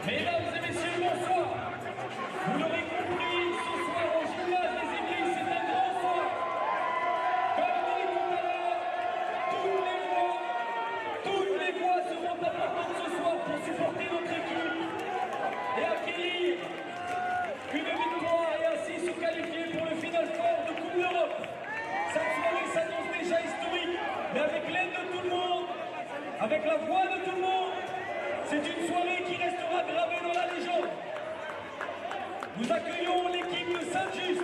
Mesdames et messieurs, bonsoir. Vous l'aurez compris, ce soir au gymnase des Églises, c'est un grand soir. Comme dit tout à l'heure, toutes les voix seront importantes ce soir pour supporter notre équipe et acquérir une victoire et ainsi se qualifier pour le Final Four de Coupe d'Europe. Cette soirée s'annonce déjà historique, mais avec l'aide de tout le monde, avec la voix de tout le monde, c'est une soirée qui restera gravée dans la légende. Nous accueillons l'équipe de Saint-Just.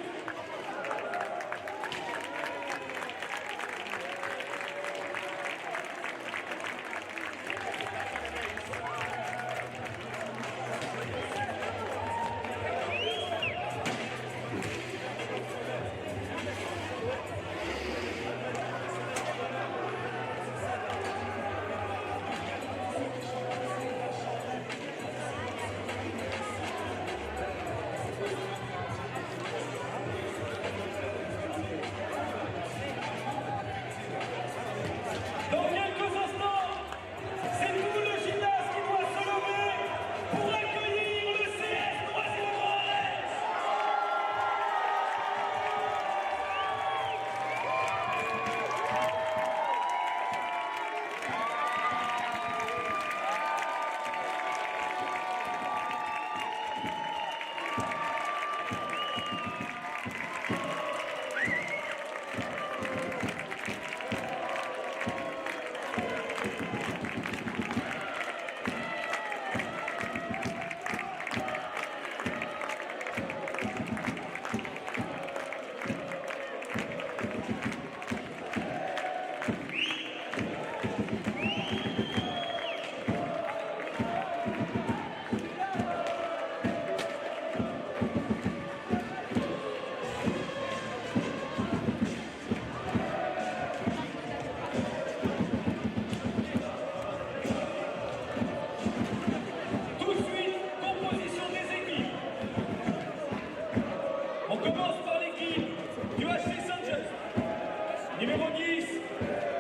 Numéro 10,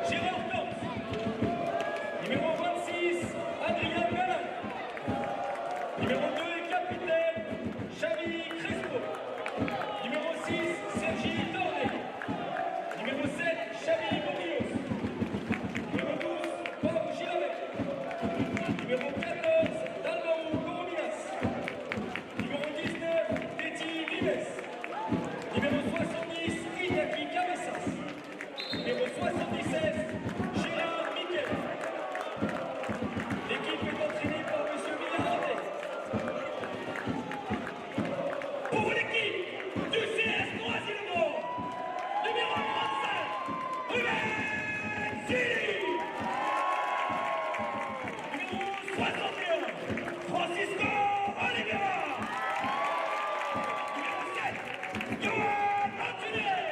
Gérard Torres. Numéro 26, Adrien Galin. Numéro 2, capitaine, Xavi Crespo. Numéro 6, Sergi Tornet. Numéro 7, Xavi Morillos. Numéro 12, Pau Gilavec. Numéro 14, Dalmau Corominas. Numéro 19, Teti Vives. Numéro 70, Iñaki Cabezas. Numéro 77, Gérard Miquel. L'équipe est entraînée par M. Villarandais. Pour l'équipe du CS Noisy-le-Grand, numéro 35, Ruben Zilli. Numéro 61, Francisco Oliveira. Numéro 7, Johan Martinez.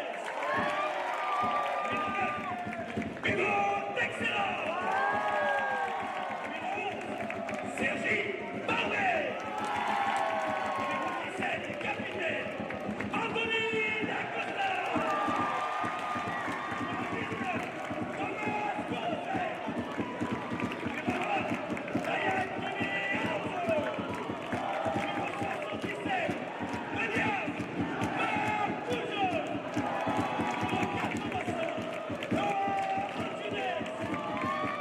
Hugo Texera. Numéro 11, Sergi Barbet. Numéro 17, capitaine, Anthony Dacosta. Numéro 19, Thomas Corset. Numéro 20, Ryan Guinée-Alonso. Numéro 77, Medias Marc Pujol. Numéro 85, Noah Martinez.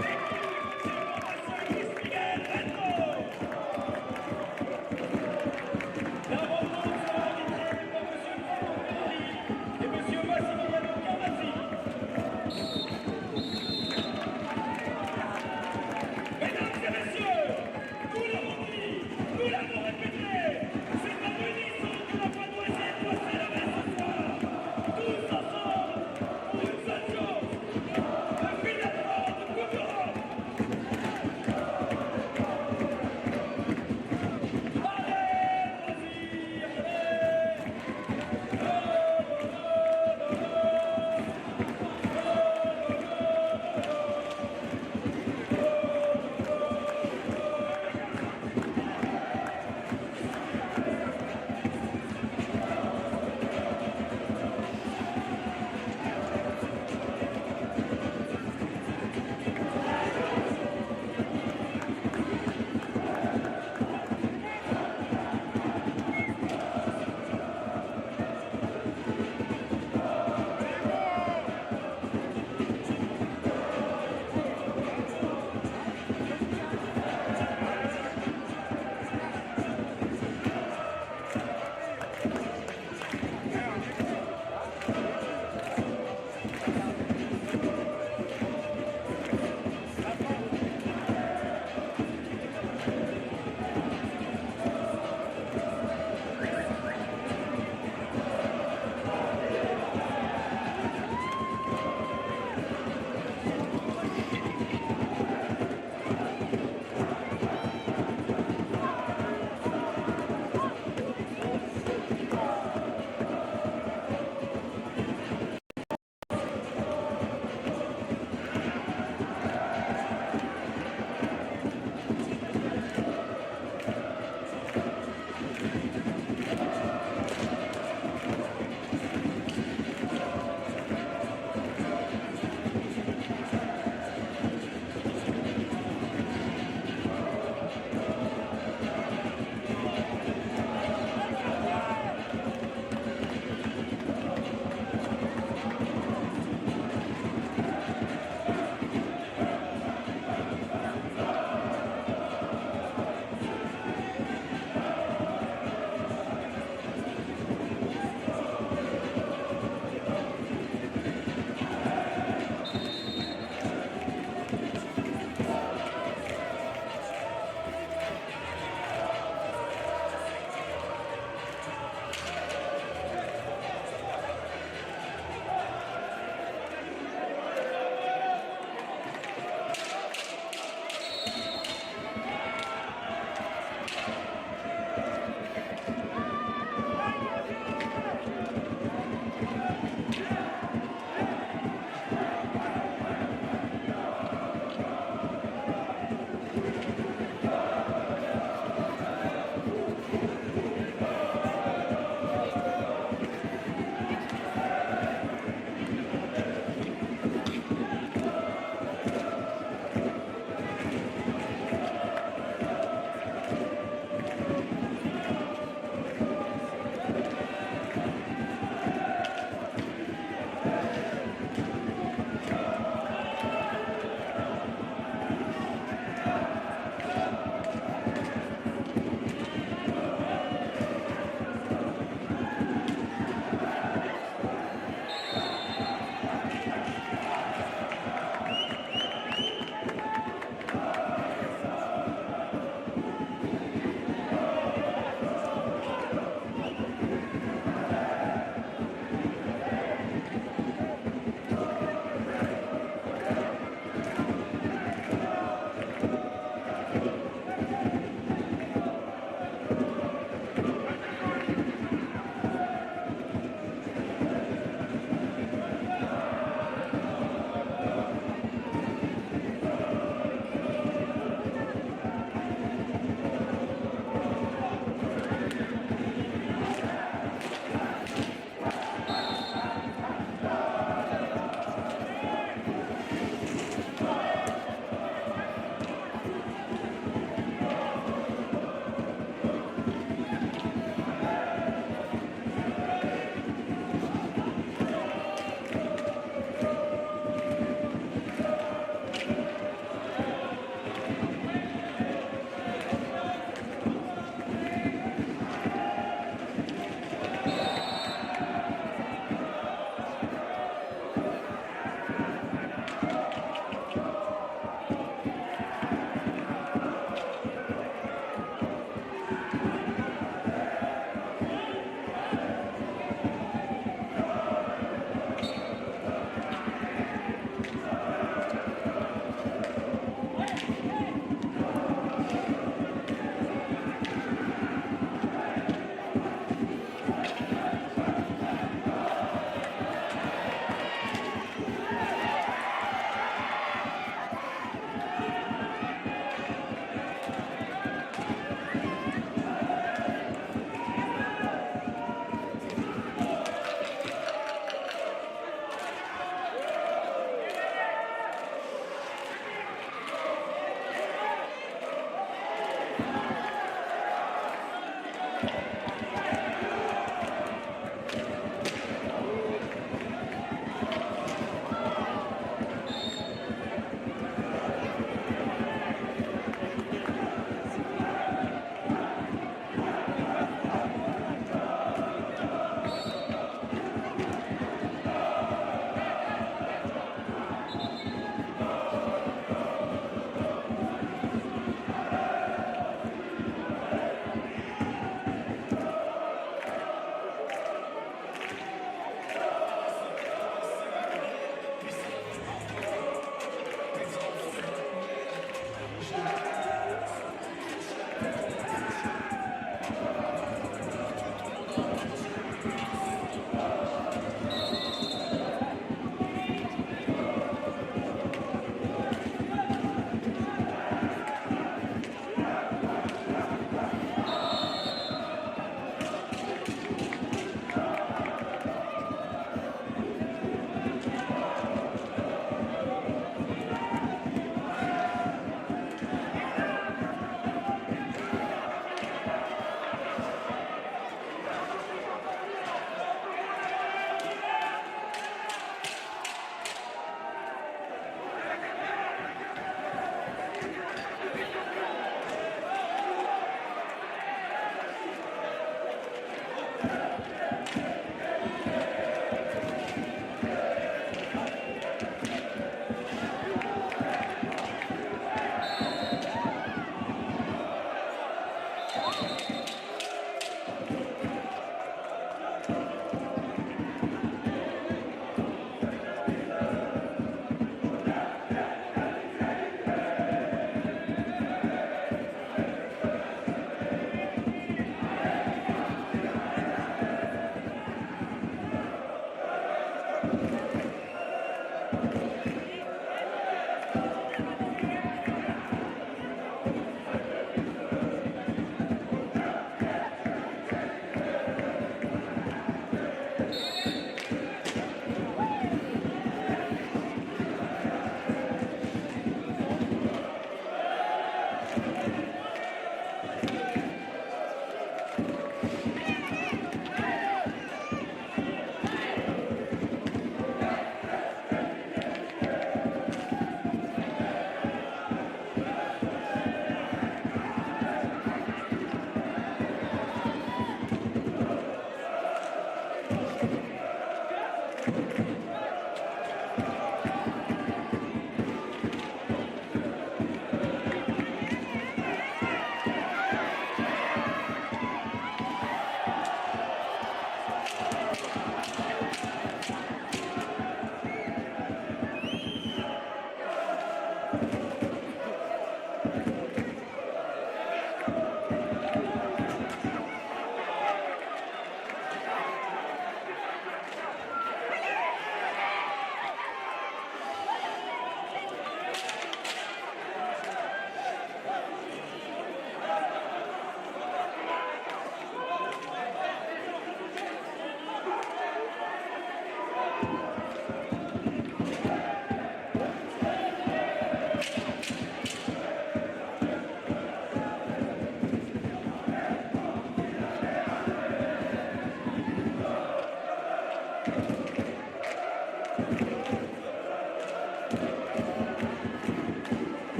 L'équipe de formation Luis Miguel Rendo.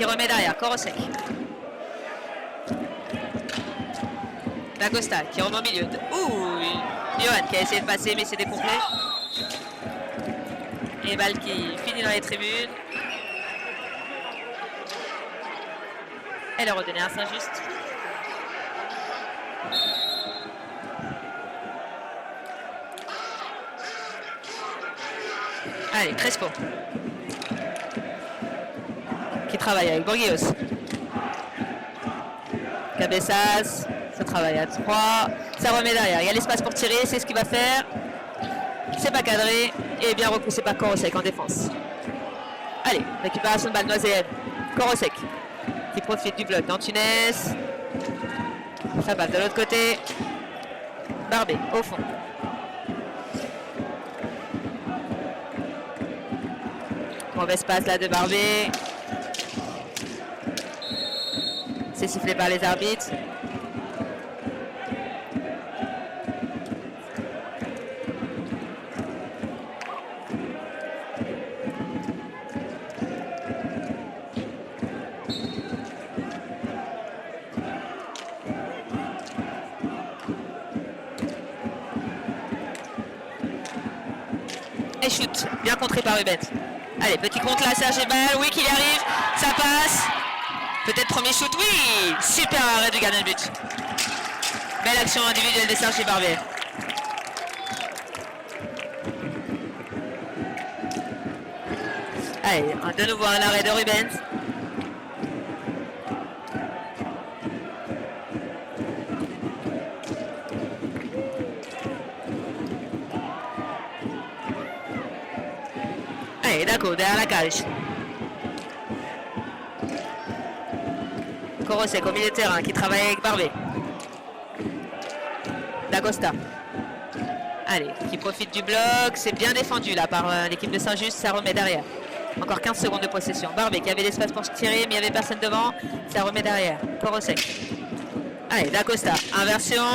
qui remet derrière, corps au sec. D'Acosta qui remet au milieu. Ouh, Johan qui a essayé de passer mais c'est décomplet. Et balle qui finit dans les tribunes. Elle est redonnée à Saint-Just. Allez, Crespo. Qui travaille avec Bourguigos. Cabezas. Ça travaille à 3. Ça remet derrière. Il y a l'espace pour tirer. C'est ce qu'il va faire. C'est pas cadré. Et bien repoussé par Korosek en défense. Allez, récupération de balle Noiséenne. Korosek qui profite du bloc d'Antunes. Ça balle de l'autre côté. Barbet au fond. Mauvaise passe là de Barbet. C'est sifflé par les arbitres. Et shoot, bien contré par Rubens. Allez, petit compte là, Serge Balle, oui qu'il y arrive, ça passe. Peut-être premier shoot, oui. Super arrêt du gardien de but. Belle action individuelle de Serge Barbier. Allez, de nouveau un arrêt de Rubens. Allez, d'accord, derrière la cage. Korosek au milieu de terrain qui travaille avec Barbet. D'Acosta. Allez, qui profite du bloc. C'est bien défendu là par l'équipe de Saint-Just. Ça remet derrière. Encore 15 secondes de possession. Barbet qui avait l'espace pour se tirer, mais il n'y avait personne devant. Ça remet derrière. Korosek. Allez, D'Acosta. Inversion.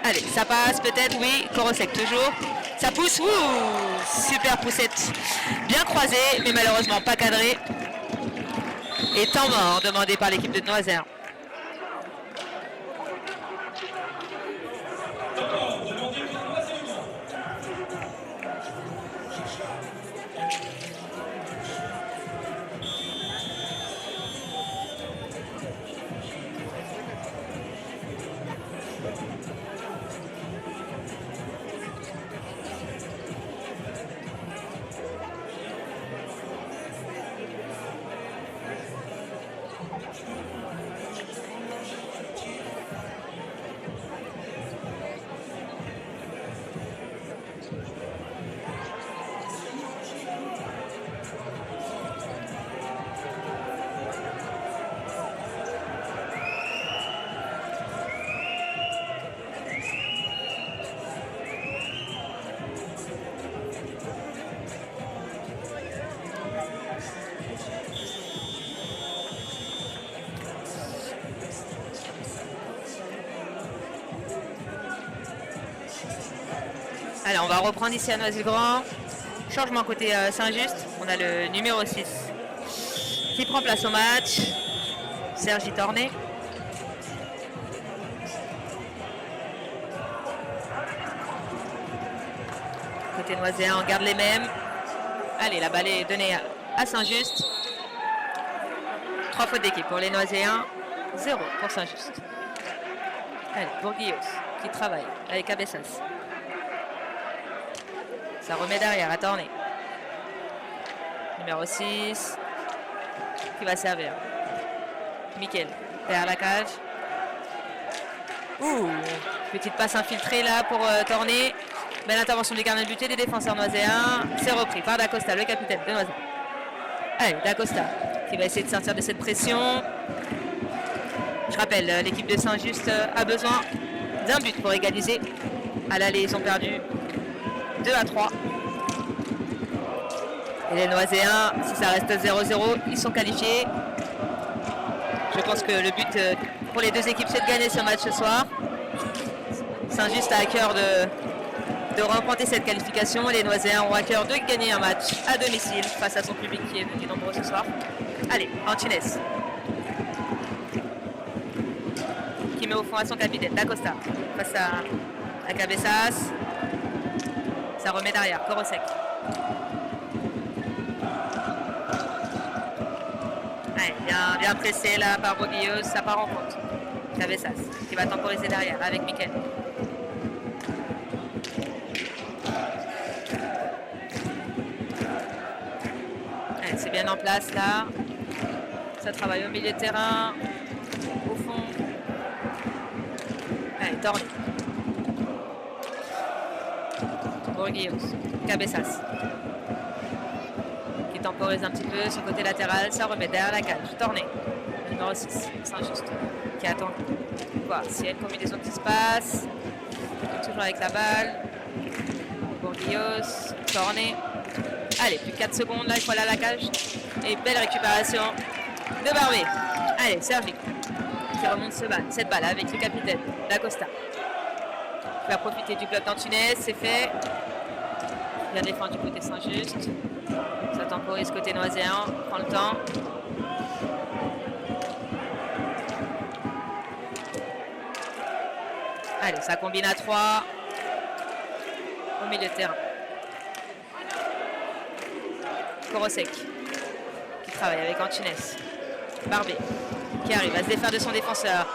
Allez, ça passe peut-être, oui. Korosek toujours. Ça pousse. Ouh, super poussette. Bien croisée, mais malheureusement pas cadrée. Et temps mort demandé par l'équipe de Noiseur. Allez, on va reprendre ici à Noisy-le-Grand. Changement côté Saint-Just. On a le numéro 6 qui prend place au match. Sergi Torné. Côté Noiséen, on garde les mêmes. Allez, la balle est donnée à Saint-Just. 3 fautes d'équipe pour les Noiséens. 0 pour Saint-Just. Allez, Bourguigos qui travaille avec Cabezas. Ça remet derrière à Torné. Numéro 6 qui va servir. Mickaël derrière la cage. Ouh, petite passe infiltrée là pour Torné. Belle intervention du gardien de but et des défenseurs noiséens. C'est repris par D'Acosta, le capitaine de Noisy. Allez, D'Acosta qui va essayer de sortir de cette pression. Je rappelle, l'équipe de Saint-Just a besoin d'un but pour égaliser. À l'aller, ils ont perdu 2-3. Et les Noiséens, si ça reste 0-0, ils sont qualifiés. Je pense que le but pour les deux équipes, c'est de gagner ce match ce soir. Saint-Just a à cœur de remporter cette qualification. Les Noiséens ont à cœur de gagner un match à domicile face à son public qui est venu nombreux ce soir. Allez, Antunes. Qui met au fond à son capitaine, D'Acosta. Face à Cabezas. Ça remet derrière, Korosek. Ouais, bien pressé là par Boguilleux, ça part en compte. Cabezas qui va temporiser derrière avec Mikel. C'est bien en place là. Ça travaille au milieu de terrain. Au fond. Allez, Torni. Bourguillos. Cabezas. Qui temporise un petit peu sur le côté latéral. Ça remet derrière la cage. Torné. Numéro 6. Saint-Just. Qui attend. Voir s'il y a une combinaison qui se passe. Toujours avec la balle. Bourguillos. Torné. Allez, plus de 4 secondes, là, il faut aller à la cage. Et belle récupération de Barbé. Allez, Sergi qui remonte cette balle avec le capitaine, D'Acosta. Qui va profiter du bloc d'Antunes, c'est fait. Bien défendu côté Saint-Just. Ça temporise côté Noiséen, prend le temps. Allez, ça combine à 3 au milieu de terrain. Korosek qui travaille avec Antunes. Barbé qui arrive à se défaire de son défenseur.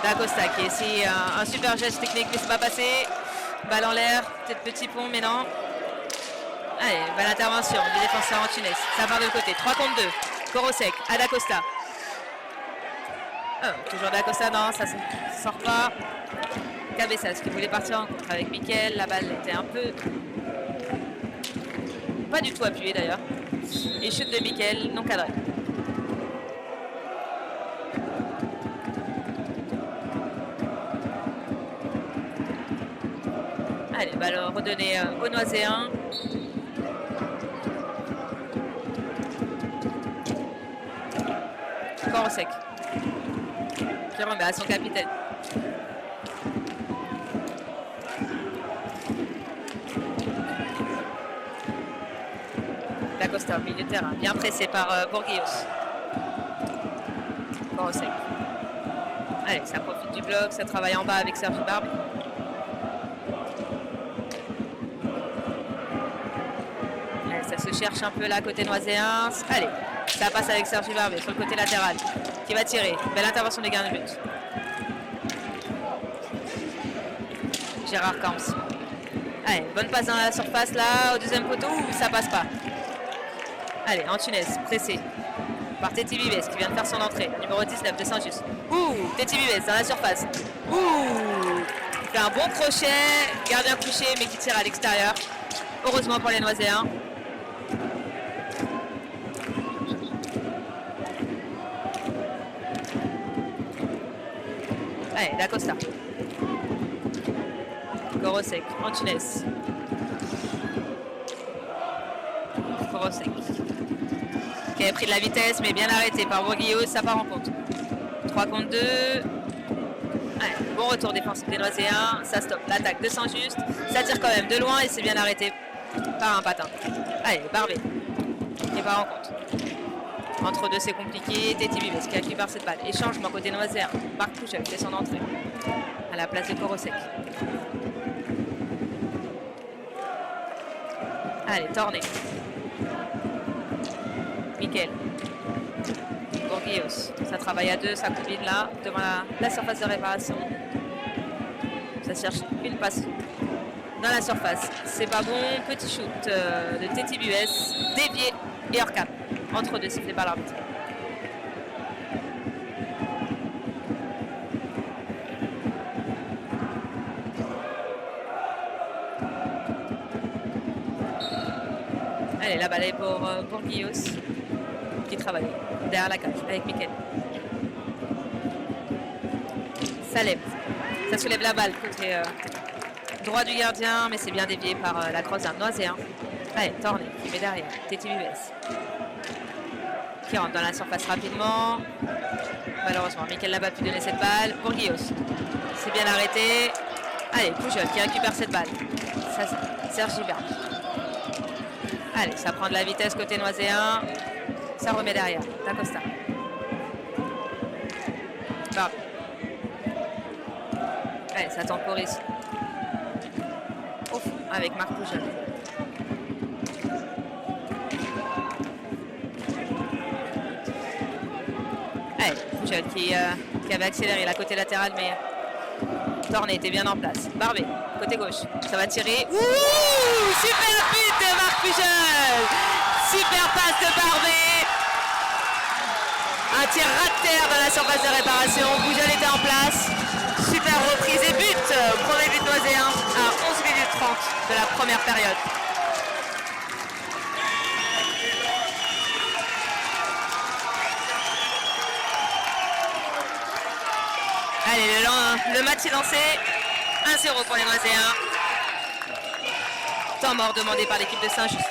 D'Acosta qui essaie un super geste technique mais c'est pas passé. Balle en l'air, peut-être petit pont mais non. Allez, belle intervention du défenseur Antunes. Ça part de l'autre côté. 3 contre 2. Korosek à D'Acosta. Oh, toujours D'Acosta, non, ça ne sort pas. Cabezas qui voulait partir en contre avec Mikel. La balle était un peu... pas du tout appuyé d'ailleurs. Et chute de Mikel, non cadré. Allez, balle redonnée aux Noiséens. Korosek qui remet à son capitaine. D'Acosta au milieu de terrain, bien pressé par Bourguillos. Korosek. Allez, ça profite du bloc, ça travaille en bas avec Sergi Barbé. Allez, ça se cherche un peu là côté Noiséen. Allez, ça passe avec Sergi Barbé sur le côté latéral qui va tirer. Belle intervention des gardiens de but. Gérard Camps. Allez, bonne passe dans la surface là, au deuxième poteau, ça passe pas. Allez, Antunes, pressé par Teti Vives qui vient de faire son entrée, numéro 19 de Saint-Just. Teti Vives dans la surface. Il fait un bon crochet, gardien couché mais qui tire à l'extérieur. Heureusement pour les Noiséens. Allez, D'Acosta. Korosek, Antunes. Korosek. Qui avait pris de la vitesse mais bien arrêté par Bourguillos, ça part en compte. 3 contre 2. Ouais, bon retour défensif des Noiséens, ça stoppe l'attaque de Saint-Just. Ça tire quand même de loin et c'est bien arrêté par un patin. Allez, Barbé qui part en compte. Entre deux c'est compliqué, Teti Vives qui récupère cette balle. Échangement côté Noiséen, Marc Pouchel fait son entrée à la place de Korosek. Allez, Torné. Mikel. Bourguillos. Ça travaille à 2, ça combine là, devant la surface de réparation. Ça cherche une passe dans la surface. C'est pas bon. Petit shoot de Teti Vives, dévié et hors cap. Entre deux sifflets par l'arbitre. Allez, la balle est pour Bourguillos qui travaille derrière la cage avec Mikel. Ça lève. Ça soulève la balle côté droit du gardien, mais c'est bien dévié par la croisade Noiséen. Allez, Torné qui met derrière. Teti Vives qui rentre dans la surface rapidement. Malheureusement, Mikel n'a pas pu donner cette balle. Bourguillos, c'est bien arrêté. Allez, Pujol qui récupère cette balle. Ça, Sergi Barbé. Allez, ça prend de la vitesse côté Noiséen. Ça remet derrière. D'Acosta. Barbe. Allez, ça temporise. Ouf, avec Marc Poujol. Allez, Poujol qui avait accéléré la côté latéral, mais Torné était bien en place. Barbet, côté gauche. Ça va tirer. Ouh, super but de Marc Poujol. Super passe de Barbet. Un tir rat-terre dans la surface de réparation. Poujol était en place. Super reprise et but. Premier but noiséen à 11 minutes 30 de la première période. Allez, le match est lancé. 1-0 pour les Noiséens. Temps mort demandé par l'équipe de Saint-Just.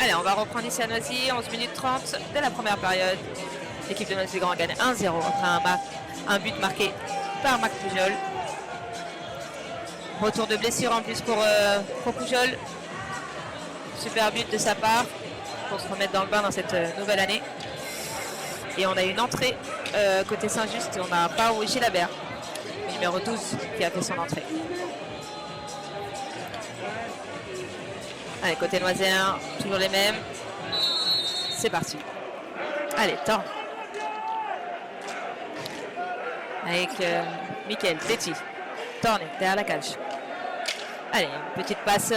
Allez, on va reprendre ici à Noisy, 11 minutes 30 de la première période. L'équipe de Noisy-Grand gagne 1-0 après un but marqué par Marc Poujol. Retour de blessure en plus pour Poujol. Super but de sa part pour se remettre dans le bain dans cette nouvelle année. Et on a une entrée côté Saint-Just et on a Pao Gilabert, numéro 12, qui a fait son entrée. Allez, côté Noiséen, toujours les mêmes. C'est parti. Allez, Torn. Avec Mickaël, Tetti. Torné, derrière la cage. Allez, une petite passe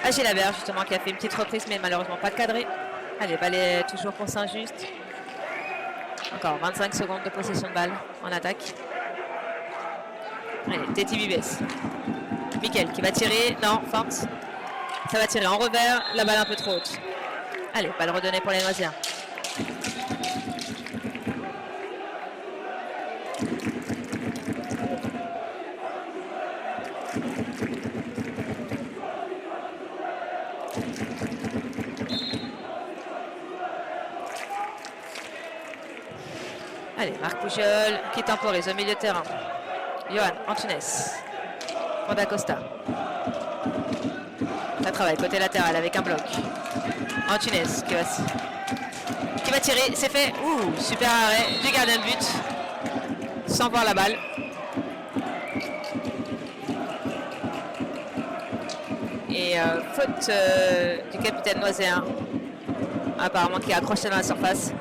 à Gilabert, justement, qui a fait une petite reprise, mais malheureusement pas cadré. Allez, balai toujours pour Saint-Just. Encore 25 secondes de possession de balle en attaque. Allez, Tetti Bibes. Mickaël qui va tirer. Non, feinte. Ça va tirer en revers. La balle un peu trop haute. Allez, balle redonnée pour les Noiséens. Allez, Marc Poujol qui temporise au milieu de terrain. Johan Antunes. Pour d'Acosta. Ça travaille côté latéral avec un bloc. Antunes qui va tirer. C'est fait. Ouh, super arrêt du gardien de but. Sans voir la balle. Et faute du capitaine noiséen. Apparemment qui a accroché dans la surface.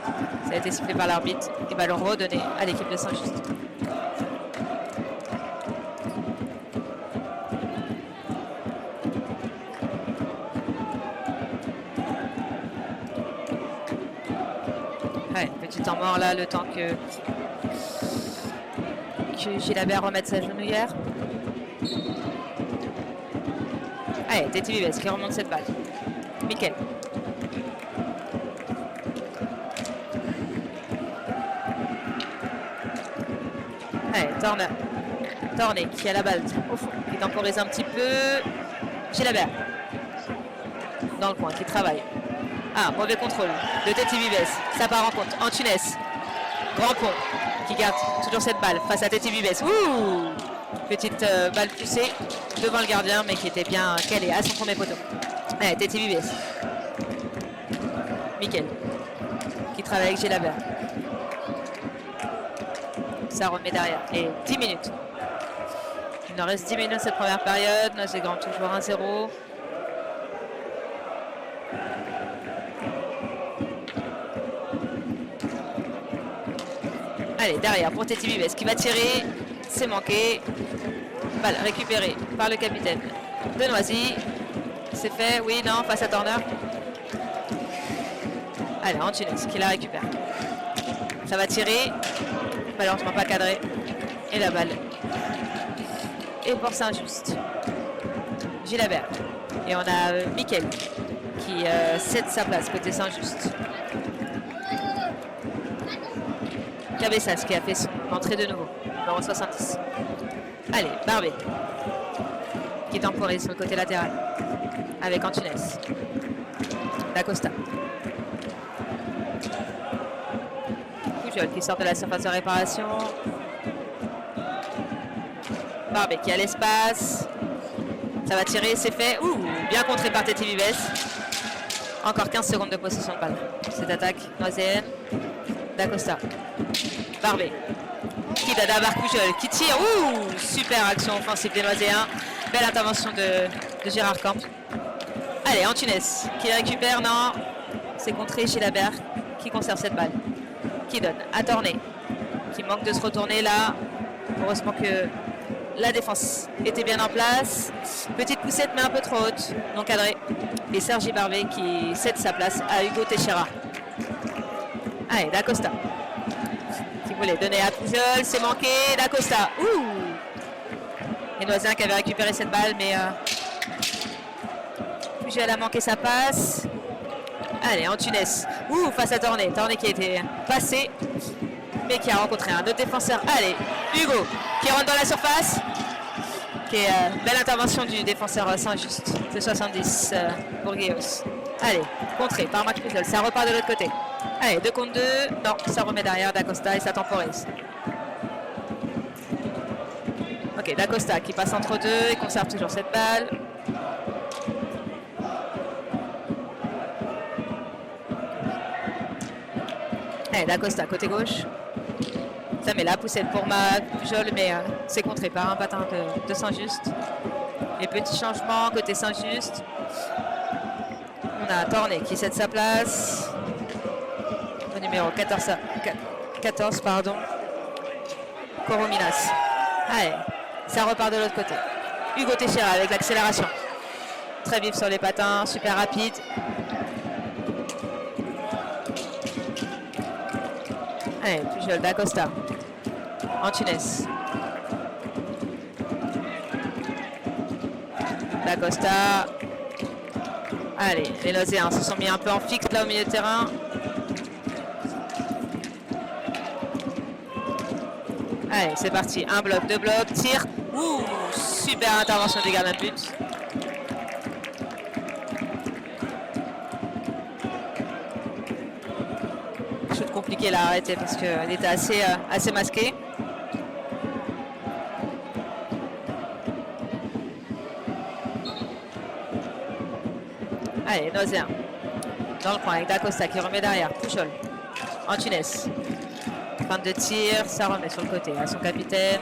Ça a été sifflé par l'arbitre. Et va le redonner à l'équipe de Saint-Just. Ouais, petit temps mort là, le temps que Gilabert remette sa genouillère. Allez, Tetti Bibes qui remonte cette balle. Mickaël. Allez, Torné qui a la balle au fond, qui temporise un petit peu. Gilabert. Dans le coin, qui travaille. Ah, mauvais contrôle de Tetti Bibes. Ça part en compte. Antunes. Grand pont qui garde toujours cette balle face à Tetti Bibes. Ouh, petite balle poussée devant le gardien, mais qui était bien calée à son premier poteau. Allez, Tetti Bibes. Mickaël qui travaille avec Gilabert. Ça remet derrière. Et 10 minutes. Il nous reste 10 minutes cette première période. C'est grand toujours 1-0. Allez, derrière pour Teddy Vives qui va tirer. C'est manqué. Balle récupérée par le capitaine de Noisy. C'est fait, oui, non, face à Turner. Allez, Antunes qui la récupère. Ça va tirer. Malheureusement pas cadré. Et la balle. Et pour Saint-Just. Gilabert. Et on a Mickaël qui cède sa place côté Saint-Just. Cabessas qui a fait son entrée de nouveau. Numéro 70. Allez, Barbet qui temporise sur le côté latéral avec Antunes. D'Acosta. Pujol qui sort de la surface de réparation. Barbet qui a l'espace. Ça va tirer, c'est fait. Ouh, bien contré par Teddy Vives. Encore 15 secondes de possession de balle. Cette attaque noiséenne. D'Acosta. Barbet. Qui dada par Pujol qui tire. Ouh, super action offensive des Noiséens. Belle intervention de Gérard Camp. Allez, Antunes qui récupère. Non, c'est contré chez Labert qui conserve cette balle. Qui donne à Torné qui manque de se retourner là. Heureusement que la défense était bien en place. Petite poussette mais un peu trop haute. Non cadré. Et Sergi Barbet qui cède sa place à Hugo Teixeira. Allez, D'Acosta. Qui voulait donner à Pujol. C'est manqué. D'Acosta. Ouh. Et Noisien qui avait récupéré cette balle. Mais Pujol a manqué sa passe. Allez, Antunes. Ouh, face à Torné. Torné qui a été passé. Mais qui a rencontré un autre défenseur. Allez, Hugo qui rentre dans la surface. Belle intervention du défenseur Saint-Just de 70 Bourgueos. Allez, contré par Marc Pujol. Ça repart de l'autre côté. Allez, 2 contre 2. Non, ça remet derrière D'Acosta et ça temporise. Ok, D'Acosta qui passe entre deux et conserve toujours cette balle. Allez, D'Acosta côté gauche. Ça met la poussette pour Pujol, mais c'est contré par un patin de Saint-Just. Et petit changement côté Saint-Just. On a Torné qui cède sa place. Au numéro 14 pardon. Corominas. Allez, ça repart de l'autre côté. Hugo Teixeira avec l'accélération. Très vif sur les patins, super rapide. Allez, Pujol, D'Acosta. Antunes. D'Acosta. Allez, les Lauséens se sont mis un peu en fixe là au milieu de terrain. Allez, c'est parti. Un bloc, 2 blocs, tir. Ouh, super intervention des gardiens de but. Chose compliquée là à arrêter parce qu'elle était assez masquée. Allez, Noisien. Dans le coin avec D'Acosta qui remet derrière. Pujol. Antunes. Fin de tir, ça remet sur le côté à son capitaine.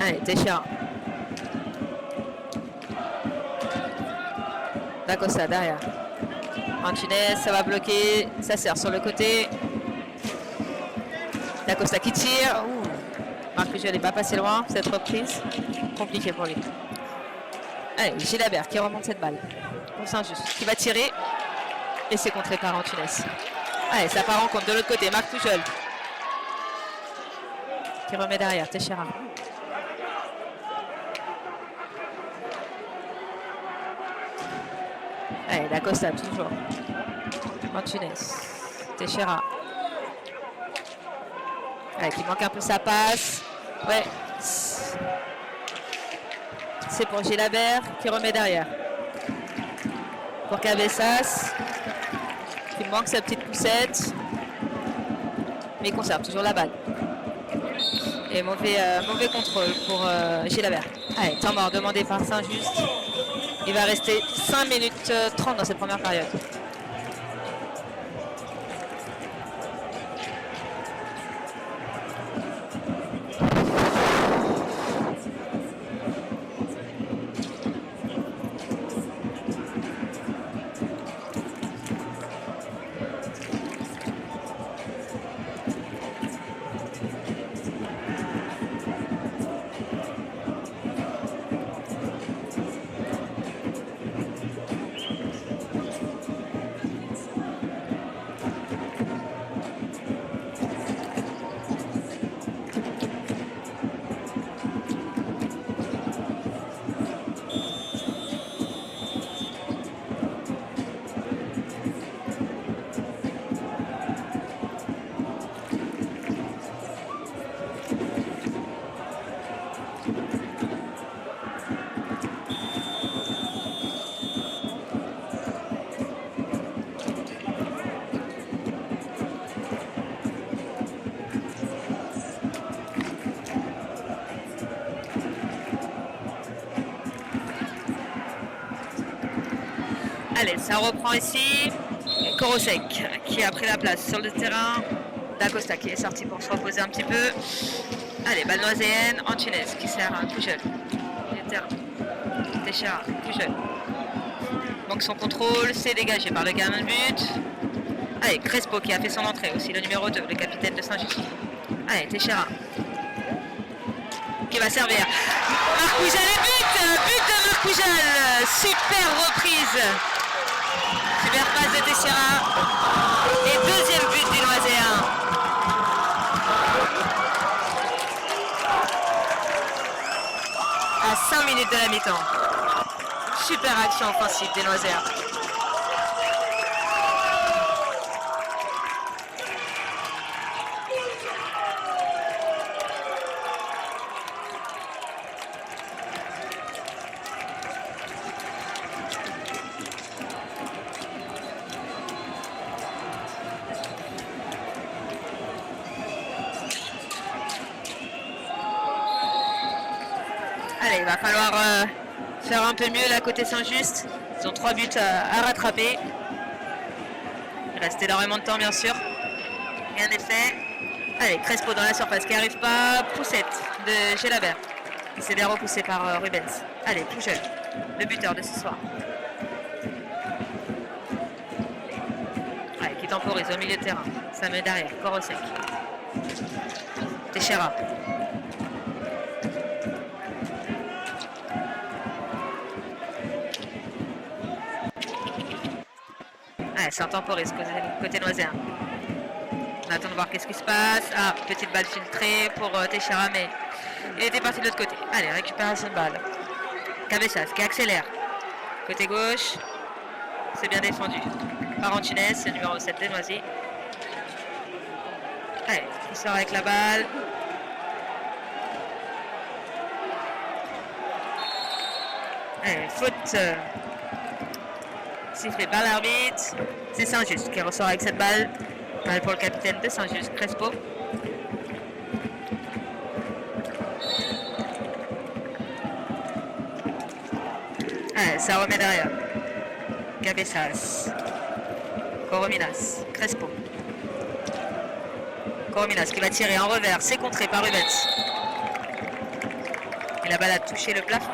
Allez, Teixeira. D'Acosta derrière. Antunes, ça va bloquer. Ça sert sur le côté. D'Acosta qui tire. Ouh. Marc Pujol n'est pas passé loin cette reprise. Compliqué pour lui. Allez, Gilabert qui remonte cette balle. Pour Saint-Just qui va tirer. Et c'est contré par Antunes. Allez, ça part en compte de l'autre côté. Marc Pujol qui remet derrière. Teixeira. Allez, D'Acosta toujours. Antunes. Teixeira. Allez, qui manque un peu sa passe. Ouais. C'est pour Gilabert qui remet derrière. Pour Cabessas. Qui manque sa petite poussette. Mais il conserve toujours la balle. Et mauvais contrôle pour Gilabert. Allez, temps mort demandé par Saint-Just. Il va rester 5 minutes 30 dans cette première période. Allez, ça reprend ici. Korosek qui a pris la place sur le terrain. D'Acosta qui est sorti pour se reposer un petit peu. Allez, balle noiséenne. Antunes qui sert tout jeune. Le terrain. Teixeira, tout jeune. Manque son contrôle, c'est dégagé par le gardien de but. Allez, Crespo qui a fait son entrée aussi, le numéro 2, le capitaine de Saint-Just. Allez, Teixeira qui va servir. Marc Poujal et but de Marc Poujal. Super reprise. Super passe de Teixeira. Et deuxième but du Noiséen. À 5 minutes de la mi-temps. Super action offensive des Noiséens. Allez, il va falloir faire un peu mieux là côté Saint-Just. Ils ont 3 buts à rattraper. Il reste énormément de temps bien sûr. Rien n'est fait. Allez, Crespo dans la surface qui n'arrive pas. Poussette de Gelabert. Il s'est bien repoussé par Rubens. Allez, Poujal, le buteur de ce soir. Allez, qui temporise au milieu de terrain. Ça met derrière. Korosek. Teixeira. Ouais, ça temporise côté Noiséen. On attend de voir qu'est-ce qui se passe. Ah, petite balle filtrée pour Teixeira, mais il était parti de l'autre côté. Allez, récupération de balle. Cabezas qui accélère. Côté gauche, c'est bien défendu par Antunes, c'est le numéro 7 des Noisy. Allez, il sort avec la balle. Allez, faute sifflée par l'arbitre. C'est Saint-Just qui ressort avec cette balle. Balle pour le capitaine de Saint-Just, Crespo. Allez, ça remet derrière. Cabezas. Corominas. Crespo. Corominas qui va tirer en revers. C'est contré par Rubens. Et la balle a touché le plafond.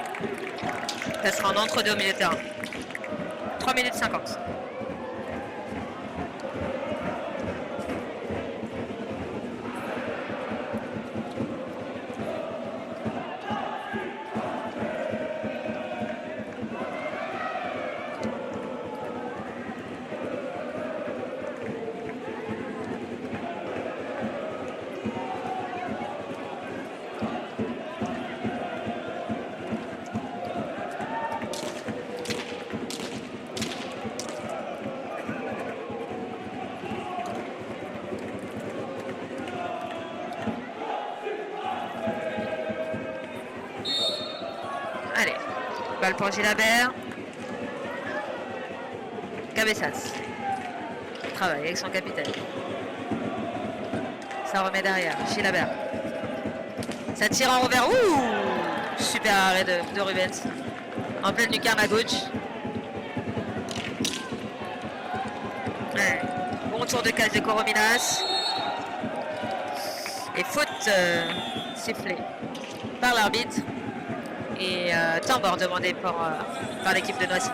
Ça sera en entre-deux au milieu de terrain. 3 minutes 50. Allez, balle pour Gilabert. Cabezas. Travaille avec son capitaine. Ça remet derrière. Gilabert. Ça tire en revers. Ouh! Super arrêt de Rubens. En pleine lucarne à gauche. Ouais. Bon tour de case de Corominas. Et faute sifflée par l'arbitre. Et tambour demandé par l'équipe de Noisy.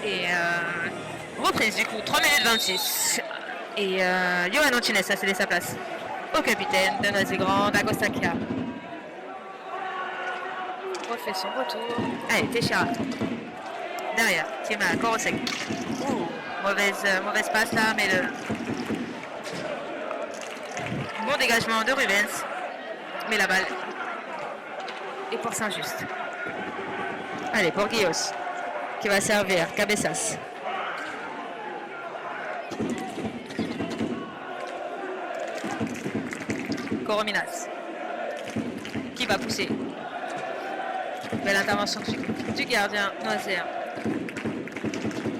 Et reprise du coup, 3 minutes 26. Et Johan Antunes a cédé sa place au capitaine de Noisy-Grand, D'Acosta qui a refait son retour. Allez, Teixeira. Derrière, Kima, Korosek. Mauvaise passe là, mais le bon dégagement de Rubens. Mais la balle est pour Saint-Just. Allez, pour Guillos, qui va servir Cabezas. Corominas, qui va pousser. Belle intervention du gardien Noisy-Grand.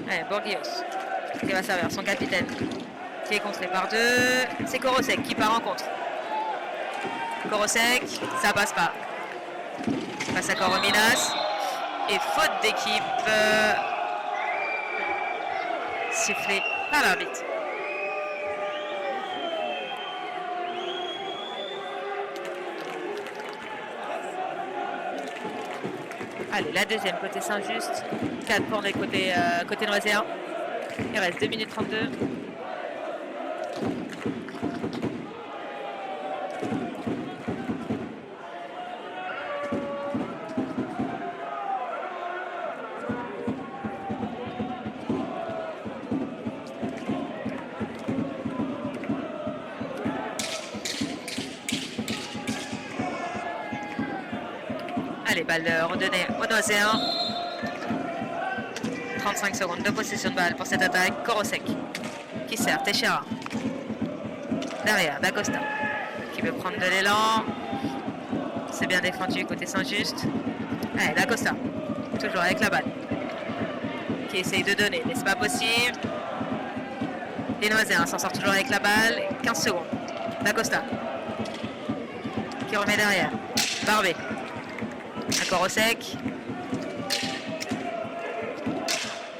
Allez, Borghios, qui va servir son capitaine, qui est contré par deux. C'est Korosek qui part en contre. Korosek, ça passe pas. Passe à Corominas. Et faute d'équipe sifflée par l'arbitre. Allez, la deuxième côté Saint-Just. 4 pour les côtés Noisy-Grand. Il reste 2 minutes 32. Allez, balle redonnée au Noisy-Grand. 35 secondes de possession de balle pour cette attaque. Korosek qui sert Teixeira. Derrière, D'Acosta qui veut prendre de l'élan. C'est bien défendu côté Saint-Just. Allez, D'Acosta, toujours avec la balle. Qui essaye de donner, mais c'est pas possible. Les Noisy-Grand s'en sort toujours avec la balle. 15 secondes. D'Acosta qui remet derrière. Barbet. Korosek.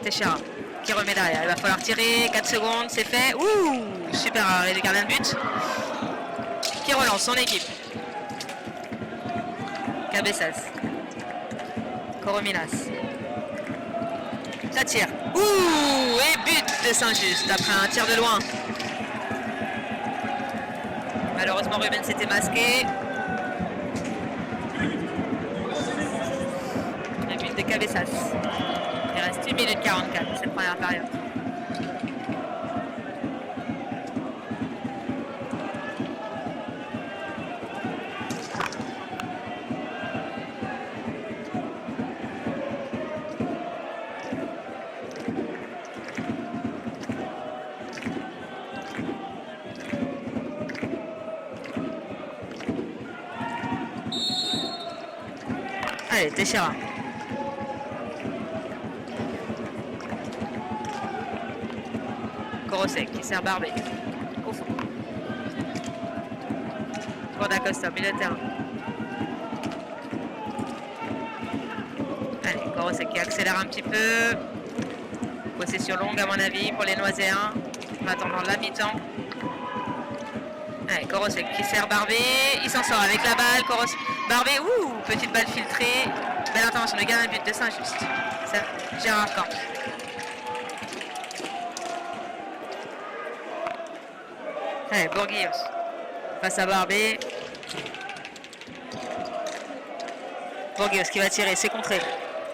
Teixeira qui remet derrière. Il va falloir tirer. 4 secondes, c'est fait. Ouh, super arrêt du gardien de but. Qui relance son équipe. Cabezas. Corominas. Ça tire. Ouh, et but de Saint-Just après un tir de loin. Malheureusement, Rubens s'était masqué. Le but de Cabezas. Il reste 1 minute 44 cette première période. Allez, Teixeira. Korosek qui sert Barbet au fond. Pour D'Acosta, milieu de terrain. Allez, Korosek qui accélère un petit peu. Possession longue à mon avis pour les Noisy-Grand. En attendant la mi-temps. Allez, Korosek qui sert Barbet. Il s'en sort avec la balle. Barbet, ouh, petite balle filtrée. Belle intervention de gardien de but de Saint-Just. Gérard Camp. Allez, Borghios face à Barbet. Borghios qui va tirer, c'est contré.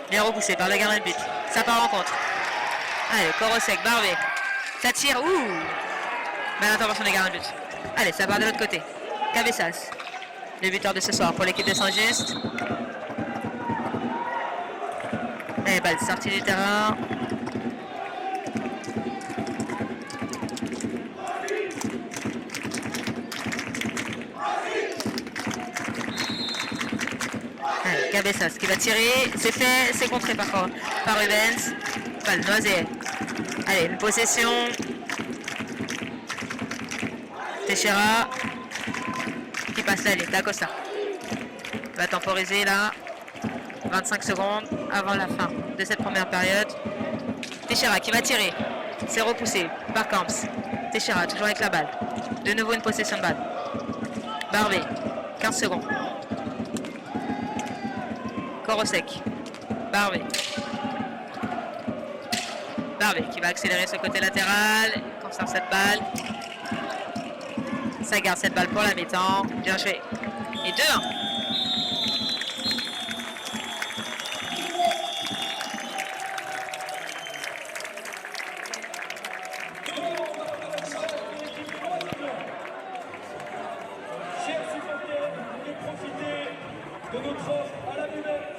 Bien repoussé par le gardien de but. Ça part en contre. Allez, Korosek, Barbet. Ça tire, ouh. Belle intervention des gardiens de but. Allez, ça part de l'autre côté. Cabezas, le buteur de ce soir pour l'équipe de Saint-Just. Allez, balle sortie du terrain. Allez, Cabezas qui va tirer, c'est fait, c'est contré par Rubens. Balle Noisy-Grand. Allez, une possession. Teixeira qui passe la ligne. D'Acosta va temporiser là. 25 secondes avant la fin de cette première période. Teixeira qui va tirer. C'est repoussé par Camps. Teixeira toujours avec la balle. De nouveau une possession de balle. Barbet. 15 secondes. Korosek. Barbet. Barbet qui va accélérer ce côté latéral, il conserve cette balle. Ça garde cette balle pour la mi-temps. Bien joué. Et 2-1. Chers supporters, veuillez profiter de notre offre à la lunette.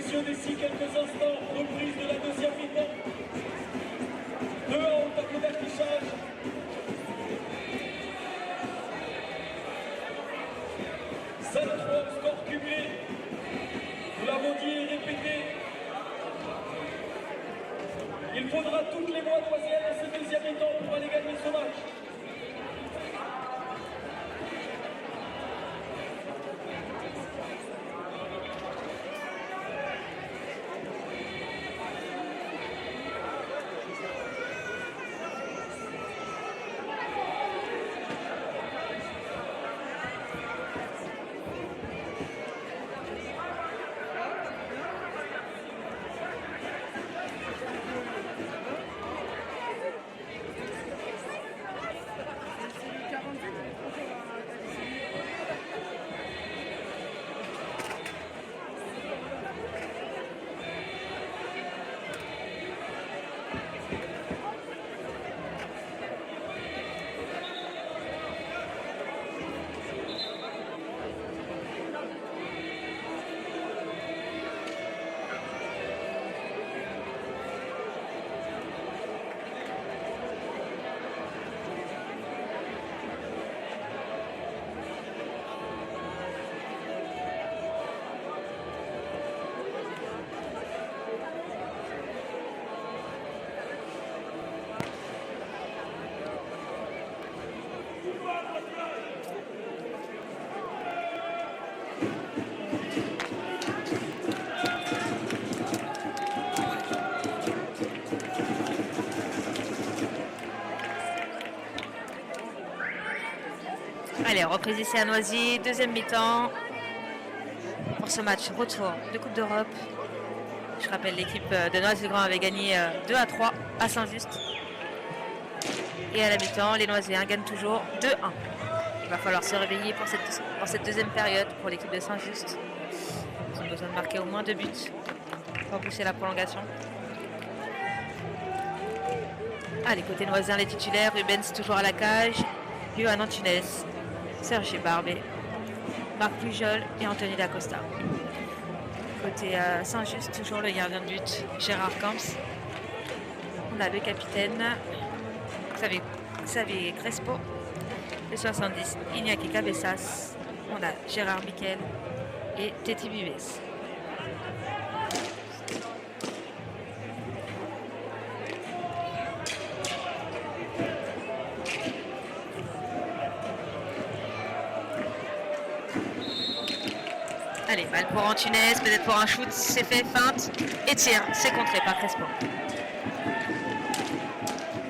messieurs, d'ici quelques instants, reprise de la deuxième mi-temps. 2-1 au tableau d'affichage. Au score cumulé. Nous l'avons dit et répété. Il faudra toutes les mois Noisiel dans ce deuxième mi-temps pour aller gagner ce match. Allez, reprise ici à Noisy, deuxième mi-temps pour ce match retour de Coupe d'Europe. Je rappelle, l'équipe de Noisy-le-Grand avait gagné 2-3 à Saint-Just. Et à la mi-temps, les Noiséens gagnent toujours 2-1. Il va falloir se réveiller pour cette deuxième période pour l'équipe de Saint-Just. Ils ont besoin de marquer au moins 2 buts pour pousser la prolongation. Allez, côté Noisien, les titulaires, Rubens toujours à la cage, Johan Antunes, Serge Barbet, Marc Pujol et Anthony Dacosta. Côté Saint-Just, toujours le gardien de but, Gérard Camps. On a le capitaine, Xavier Crespo. Le 70, Iñaki Cabezas. On a Gérard Miquel et Teti Vives. Allez, balle pour Antunes, peut-être pour un shoot, c'est fait, feinte, et tir, c'est contré par Crespo.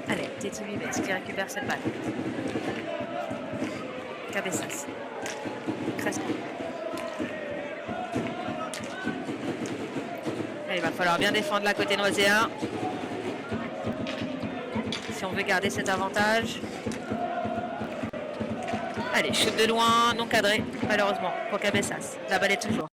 Allez, Teti Vives qui récupère cette balle. Cabezas. Crespo. Et il va falloir bien défendre la côté noiséen si on veut garder cet avantage. Allez, shoot de loin, non cadré, malheureusement, pour Cabezas. La balle est toujours.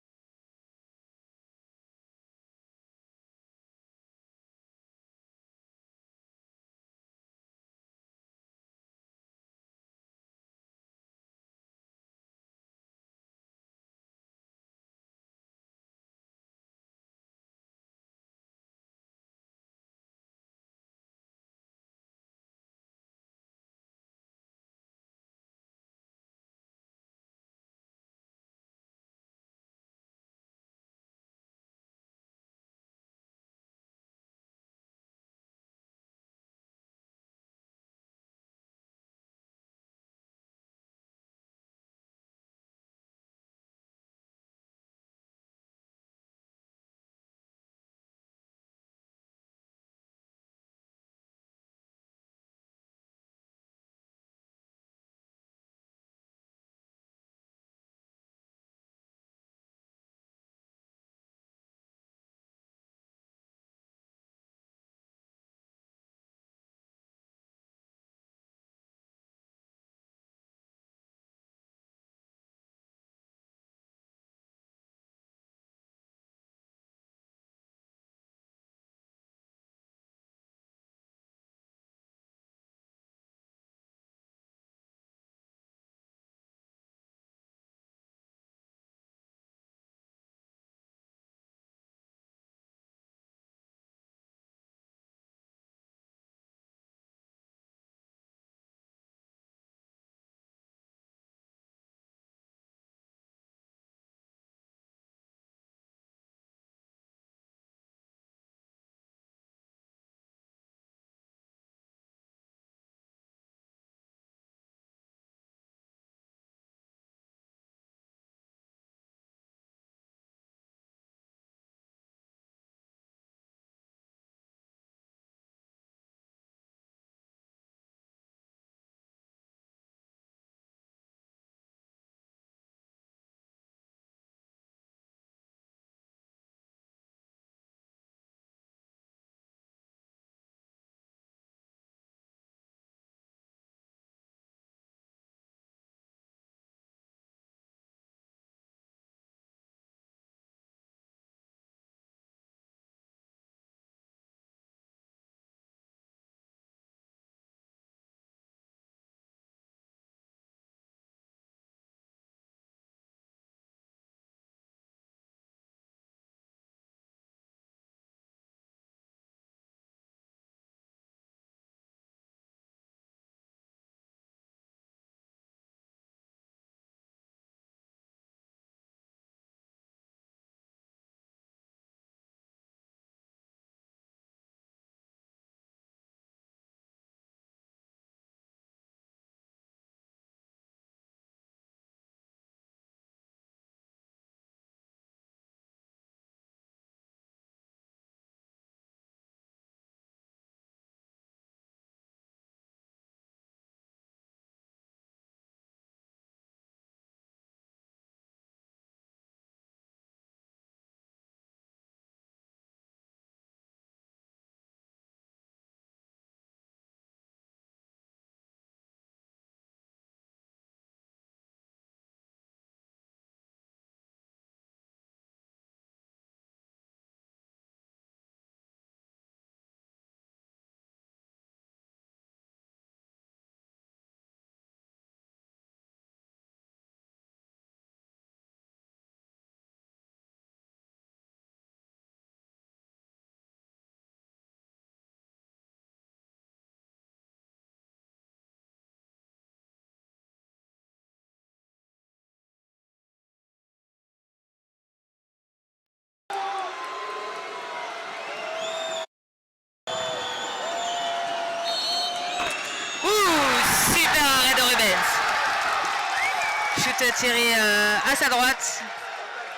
Shoot tiré à sa droite.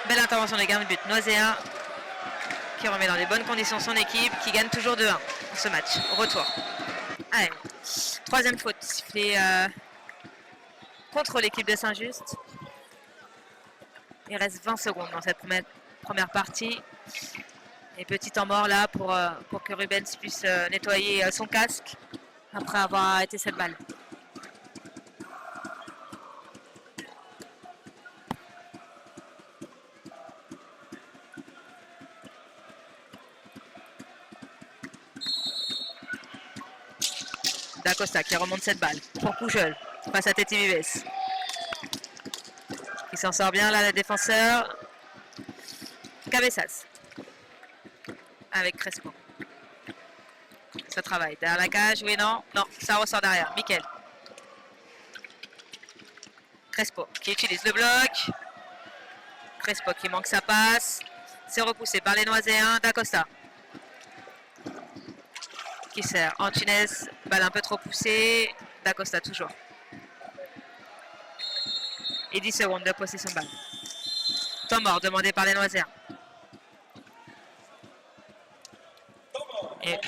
Belle intervention des gardiens de but. Noiséen qui remet dans les bonnes conditions son équipe, qui gagne toujours 2-1 dans ce match. Retour. Allez, troisième faute sifflée contre l'équipe de Saint-Just. Il reste 20 secondes dans cette première partie. Et petit temps mort là pour que Rubens puisse nettoyer son casque après avoir arrêté cette balle. D'Acosta qui remonte cette balle pour Pujol face à Teti Vives. Il s'en sort bien là, le défenseur. Cabezas avec Crespo. Ça travaille derrière la cage, oui, non, ça ressort derrière. Mikel. Crespo qui utilise le bloc. Crespo qui manque sa passe. C'est repoussé par les Noiséens. D'Acosta qui sert Antunes, balle un peu trop poussée. D'Acosta toujours. Et 10 secondes de possession de balle. Temps mort demandé par les Noiséens. Et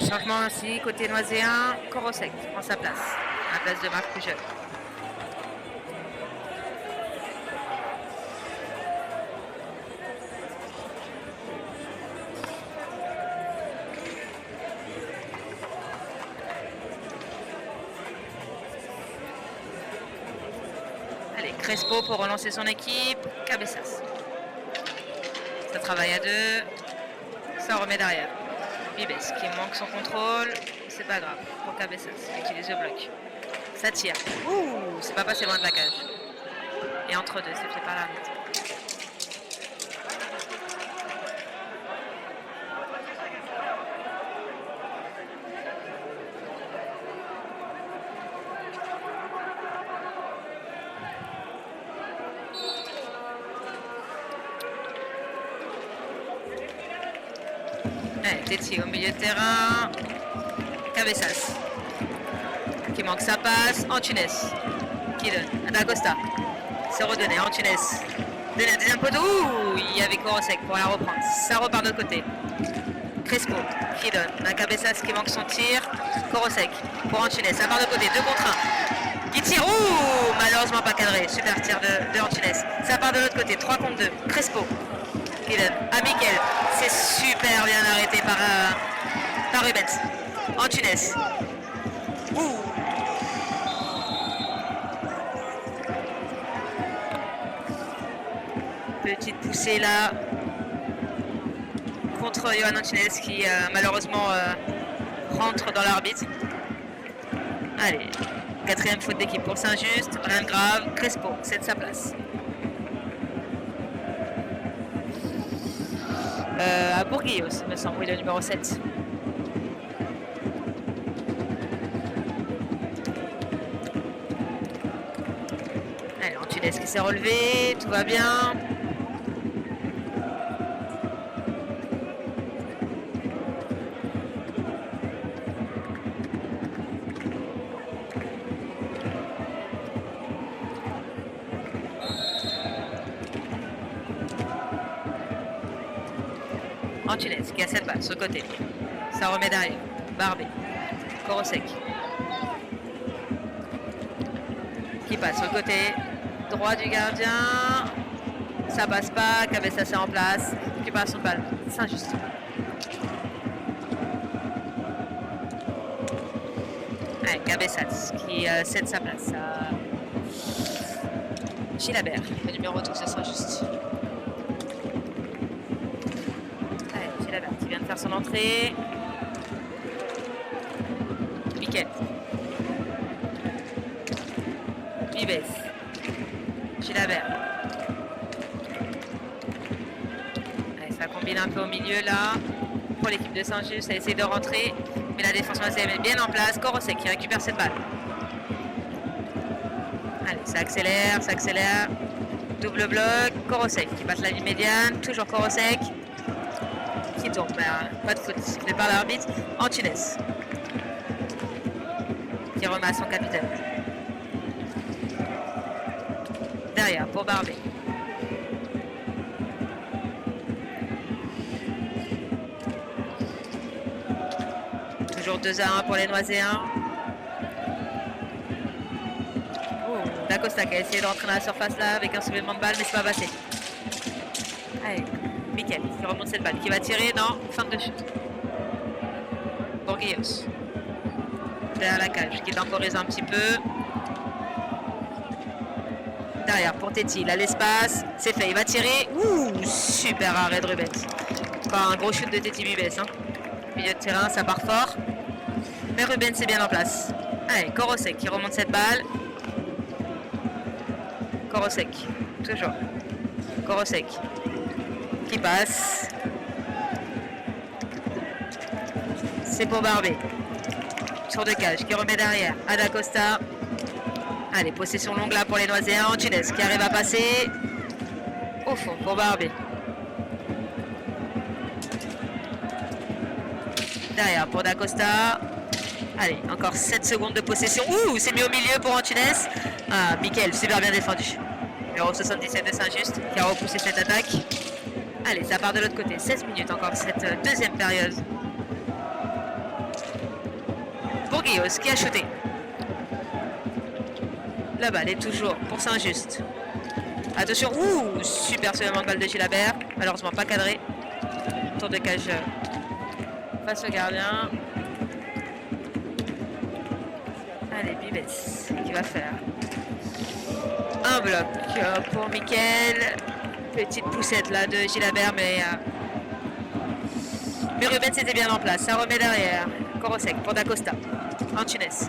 changement aussi côté Noiséen, Korosek prend sa place, à la place de Marc Pujol. Allez, Crespo pour relancer son équipe, Cabezas. Ça travaille à deux, ça remet derrière. Vives qui manque son contrôle, c'est pas grave pour Cabezas, il utilise le bloc. Ça tire. Ouh, c'est pas passé loin de la cage. Et entre deux, c'est fait par l'arbitre. Teti au milieu de terrain. Cabezas qui manque sa passe. Antunes qui donne à D'Acosta. C'est redonné. Antunes donne un deuxième poteau. Ouh, il y avait Korosek pour la reprendre. Ça repart de l'autre côté. Crespo qui donne à Cabezas qui manque son tir. Korosek pour Antunes. Ça part de côté. 2 contre 1. Qui tire. Ouh, malheureusement pas cadré. Super tir de Antunes. Ça part de l'autre côté. 3 contre 2. Crespo qui donne à Mikel. C'est super bien arrêté par Rubens. Antunes. Ouh. Petite poussée là contre Johan Antunes qui malheureusement rentre dans l'arbitre. Allez, 4e faute d'équipe pour Saint-Just. Rien de grave. Crespo cède sa place. À Bourguillos, me semble, oui, le numéro 7. Allez, Antunes qui s'est relevé, tout va bien. Antunes qui a cette balle sur le côté. Ça remet derrière. Barbé. Korosek. qui passe sur le côté droit du gardien. Ça passe pas, Cabessa c'est en place. Récupération de balle, c'est injuste. Ouais, Cabessas qui cède sa place à Gilabert, le numéro 12, ça sera juste. Ouais, Gilabert qui vient de faire son entrée. Miquel. Vives. Gilabert. Ouais, ça combine un peu au milieu là. Pour l'équipe de Saint-Just, elle essaie de rentrer. Mais la défense française est bien en place. Korosek qui récupère cette balle. Allez, ça accélère, ça accélère. Double bloc. Korosek qui passe la ligne médiane. Toujours Korosek. Qui tombe. Pas de faute sifflé par l'arbitre. Antunes. Qui remet à son capitaine. Derrière pour Barbet. Toujours 2-1 pour les Noiséens. Dacosta qui a essayé de rentrer dans la surface là avec un soulèvement de balle, mais c'est pas passé. Allez, Miquel qui remonte cette balle, qui va tirer, non, fin de chute. Bourguillos. Derrière la cage, qui temporise un petit peu. Derrière pour Tetti, il a l'espace, c'est fait, il va tirer. Ouh, super arrêt de Rubens. Encore un gros shoot de Tetti Bibes. Hein. Milieu de terrain, ça part fort. Mais Rubens est bien en place. Allez, Korosek qui remonte cette balle. Korosek, toujours. Korosek qui passe. C'est pour Barbet. Sur de cage qui remet derrière. Adacosta. Allez, possession longue là pour les Noiséens. Antunes qui arrive à passer. Au fond pour Barbet. Derrière pour Dacosta. Allez, encore 7 secondes de possession. Ouh, c'est mis au milieu pour Antunes. Ah, Miquel, super bien défendu. Numéro 77 de Saint-Just qui a repoussé cette attaque. Allez, ça part de l'autre côté. 16 minutes encore cette deuxième période. Bourguillos qui a shooté. La balle est toujours pour Saint-Just. Attention, ouh, super soulèvement de balle de Gilabert. Malheureusement pas cadré. Tour de cage face au gardien. Allez, Bibes qui va faire un bloc pour Miquel. Petite poussette là de Gilabert, mais Rubens était bien en place. Ça remet derrière. Korosek pour Dacosta. Antunes.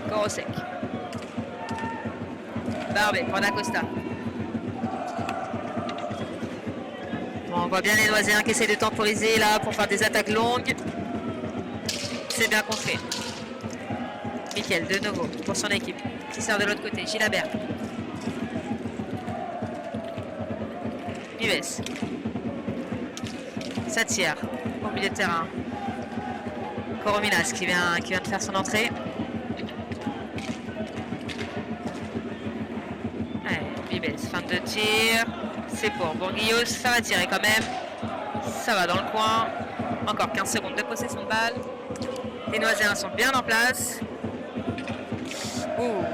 Korosek. Barbet pour Dacosta. Bon, on voit bien les Noiséens qui essaient de temporiser là pour faire des attaques longues. C'est bien contré. Miquel de nouveau pour son équipe qui sert de l'autre côté. Gilabert. Vives. Ça tire au milieu de terrain. Korominas qui vient de faire son entrée. Allez, Vives, fin de tir. C'est pour Bourguillos, ça va tirer quand même. Ça va dans le coin. Encore 15 secondes de possession de balle. Les Noiséens sont bien en place. Ouh.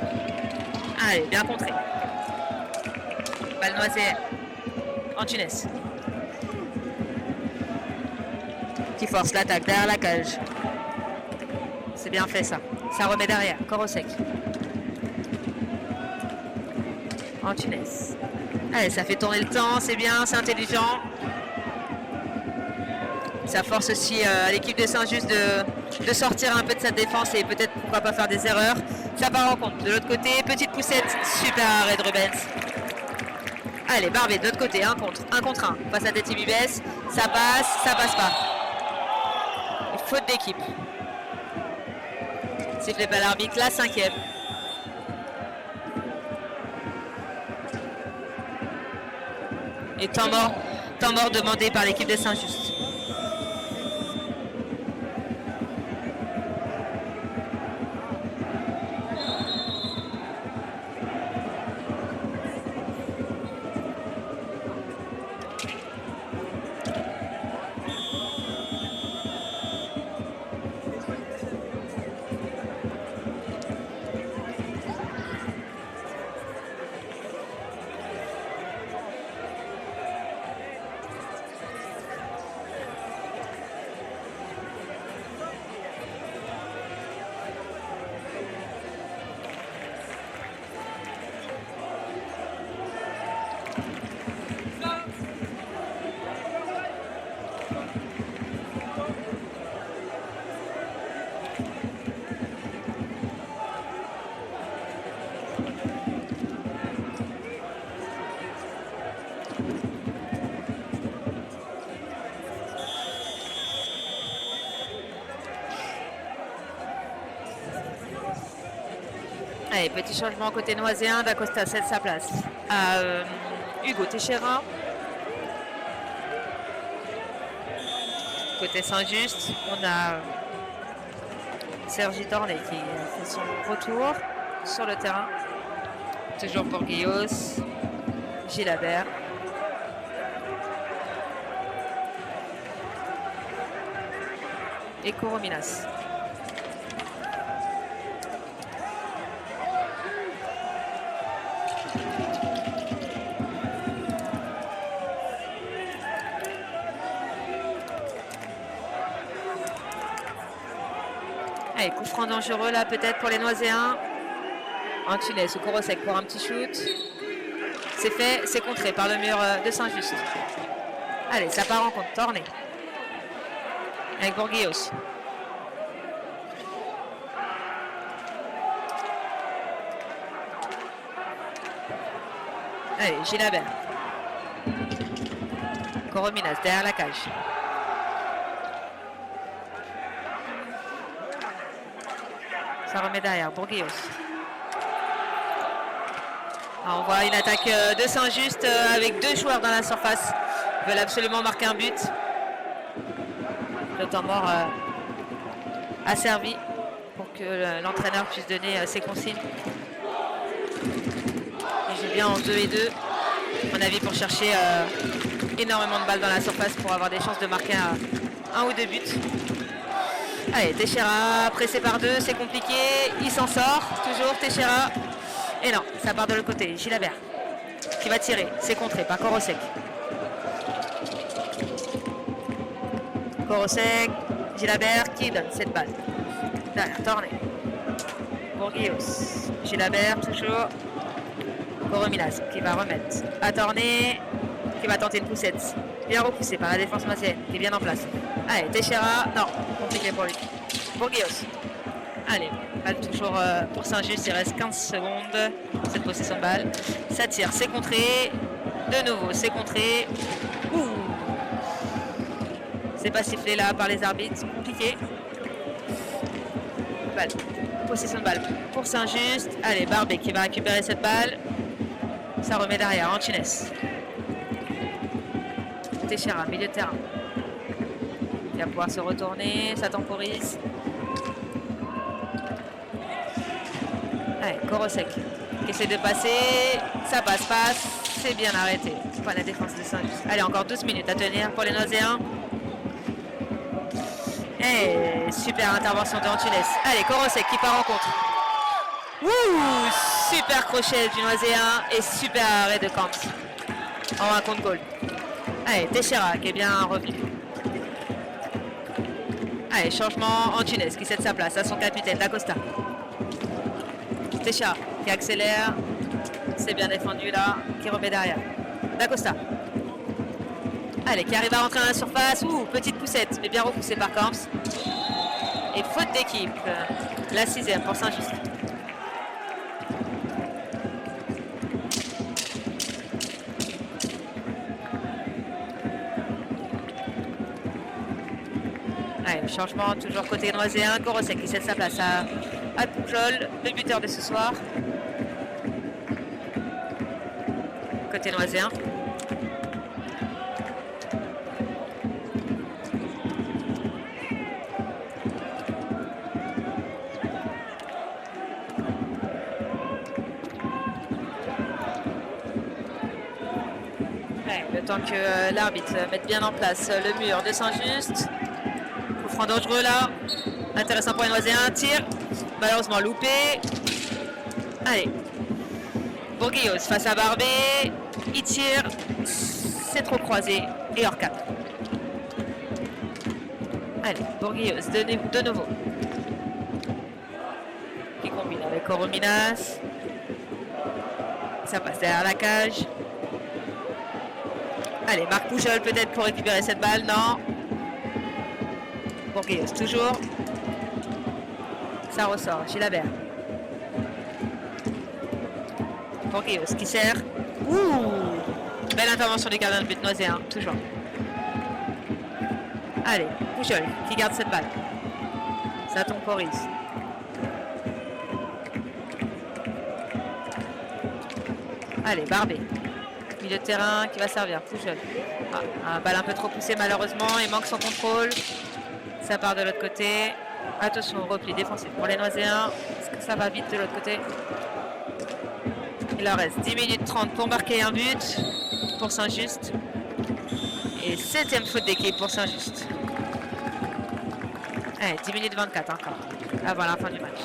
Allez, bien contré. Balle Noiséenne. Antunes. Qui force l'attaque derrière la cage. C'est bien fait ça. Ça remet derrière. Korosek. Antunes. Allez, ça fait tourner le temps, c'est bien, c'est intelligent. Ça force aussi à l'équipe de Saint-Just de sortir un peu de sa défense et peut-être pourquoi pas faire des erreurs. Ça part en compte. De l'autre côté, petite poussette, super arrêt de Rubens. Allez, Barbet de l'autre côté, un contre un. Face à Tetti Bibes, ça passe pas. Et faute d'équipe. Sifflé par l'arbitre, la 5e. Et temps mort demandé par l'équipe de Saint-Just. Allez, petit changement côté noiséen. D'Acosta cède sa place à Hugo Teixeira. Côté Saint-Just, on a Sergi Tornet qui fait son retour sur le terrain. Toujours pour Guillos, Gilabert. Et Korominas. Allez, coup franc dangereux là peut-être pour les Noiséens. Antunes ou Korosek pour un petit shoot. C'est fait, c'est contré par le mur de Saint-Just. Allez, ça part en compte, Tornet. Avec Bourguillos. Allez, Gilabert. Korominas derrière la cage. Ça remet derrière, Bourguillos. On voit une attaque de Saint-Just avec deux joueurs dans la surface. Ils veulent absolument marquer un but. Le temps mort a servi pour que l'entraîneur puisse donner ses consignes. Il joue bien en 2 et 2. À mon avis, pour chercher énormément de balles dans la surface pour avoir des chances de marquer un ou deux buts. Allez, Teixeira pressé par deux, c'est compliqué. Il s'en sort, toujours Teixeira. Et non, ça part de l'autre côté. Gilabert qui va tirer. C'est contré par Korosek. Korosek, Gilabert qui donne cette balle. Derrière, Tornet. Bourguillos. Gilabert toujours. Korominas qui va remettre à Tornet, qui va tenter une poussette. Bien repoussé par la défense massienne, qui est bien en place. Allez, Teixeira, non, compliqué pour lui. Bourguillos. Allez, balle toujours pour Saint-Just, il reste 15 secondes. Cette possession de balle. Ça tire, c'est contré. De nouveau, c'est contré. Ouh. C'est pas sifflé là par les arbitres, compliqué. Balle. Possession de balle pour Saint-Just. Allez, Barbet qui va récupérer cette balle. Ça remet derrière, Antunes. Teixeira, milieu de terrain. Il va pouvoir se retourner, ça temporise. Allez, Korosek qui essaie de passer. Ça passe, c'est bien arrêté. C'est pas la défense de Saint-Just. Allez, encore 12 minutes à tenir pour les Nauséens. Et super intervention de Antunes. Allez, Korosek qui part en contre. Ouh, super crochet du Noiséen et super arrêt de Kant en un contre goal. Allez, Teixeira qui est bien revenu. Allez, changement, Antunes qui cède sa place à son capitaine, D'Acosta. Teixeira qui accélère, c'est bien défendu là, qui remet derrière. D'Acosta. Allez, qui arrive à rentrer dans la surface. Ouh, petite poussette, mais bien repoussée par Camps. Et faute d'équipe, la 6e pour Saint-Just. Allez, changement toujours côté Noiséen. Korosek qui cède sa place à Poujol, le buteur de ce soir. Côté Noiséen. Le temps que l'arbitre mette bien en place le mur de Saint-Just. Coup franc dangereux là. Intéressant pour les Noiséens. Tir. Malheureusement loupé. Allez. Bourguillos face à Barbet. Il tire. C'est trop croisé. Et hors cap. Allez. Bourguillos de nouveau. Qui combine avec Korominas. Ça passe derrière la cage. Allez, Marc Poujol peut-être pour récupérer cette balle, non. Bourguillos toujours. Ça ressort. Gilabert. Borghios qui sert. Ouh! Belle intervention du gardien de but Noiséen, toujours. Allez, Pujol qui garde cette balle. Ça tombe pour Riz. Allez, Barbet. Milieu de terrain qui va servir. Pujol. Ah, un balle un peu trop poussée malheureusement. Il manque son contrôle. Ça part de l'autre côté. Attention au repli défensif pour les Noiséens. Est-ce que ça va vite de l'autre côté? Il leur reste 10 minutes 30 pour marquer un but pour Saint-Just. Et 7e faute d'équipe pour Saint-Just. Allez, 10 minutes 24 encore avant la fin du match.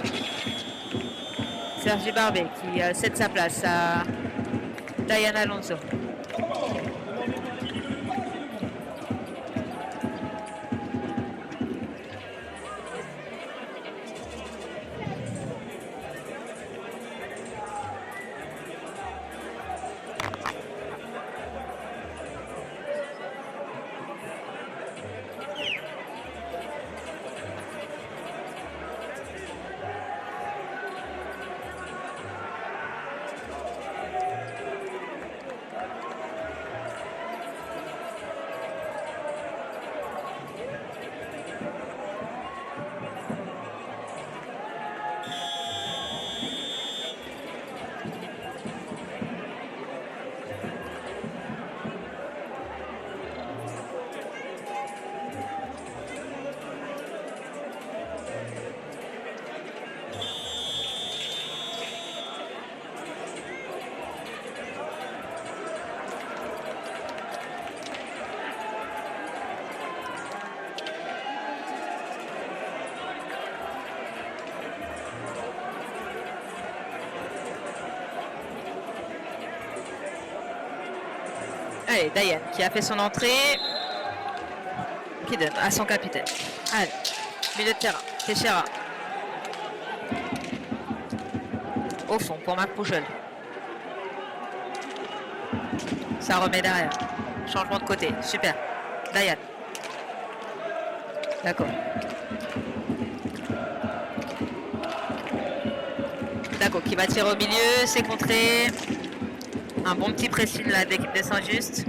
Sergi Barbet qui cède sa place à Diana Alonso. Allez, Dayan qui a fait son entrée, qui donne à son capitaine. Allez, milieu de terrain, Teixeira. Au fond pour Marc Pujol. Ça remet derrière. Changement de côté, super. Dayan. D'accord. D'accord, qui va tirer au milieu, c'est contré. Un bon petit pressing là d'équipe de Saint-Just.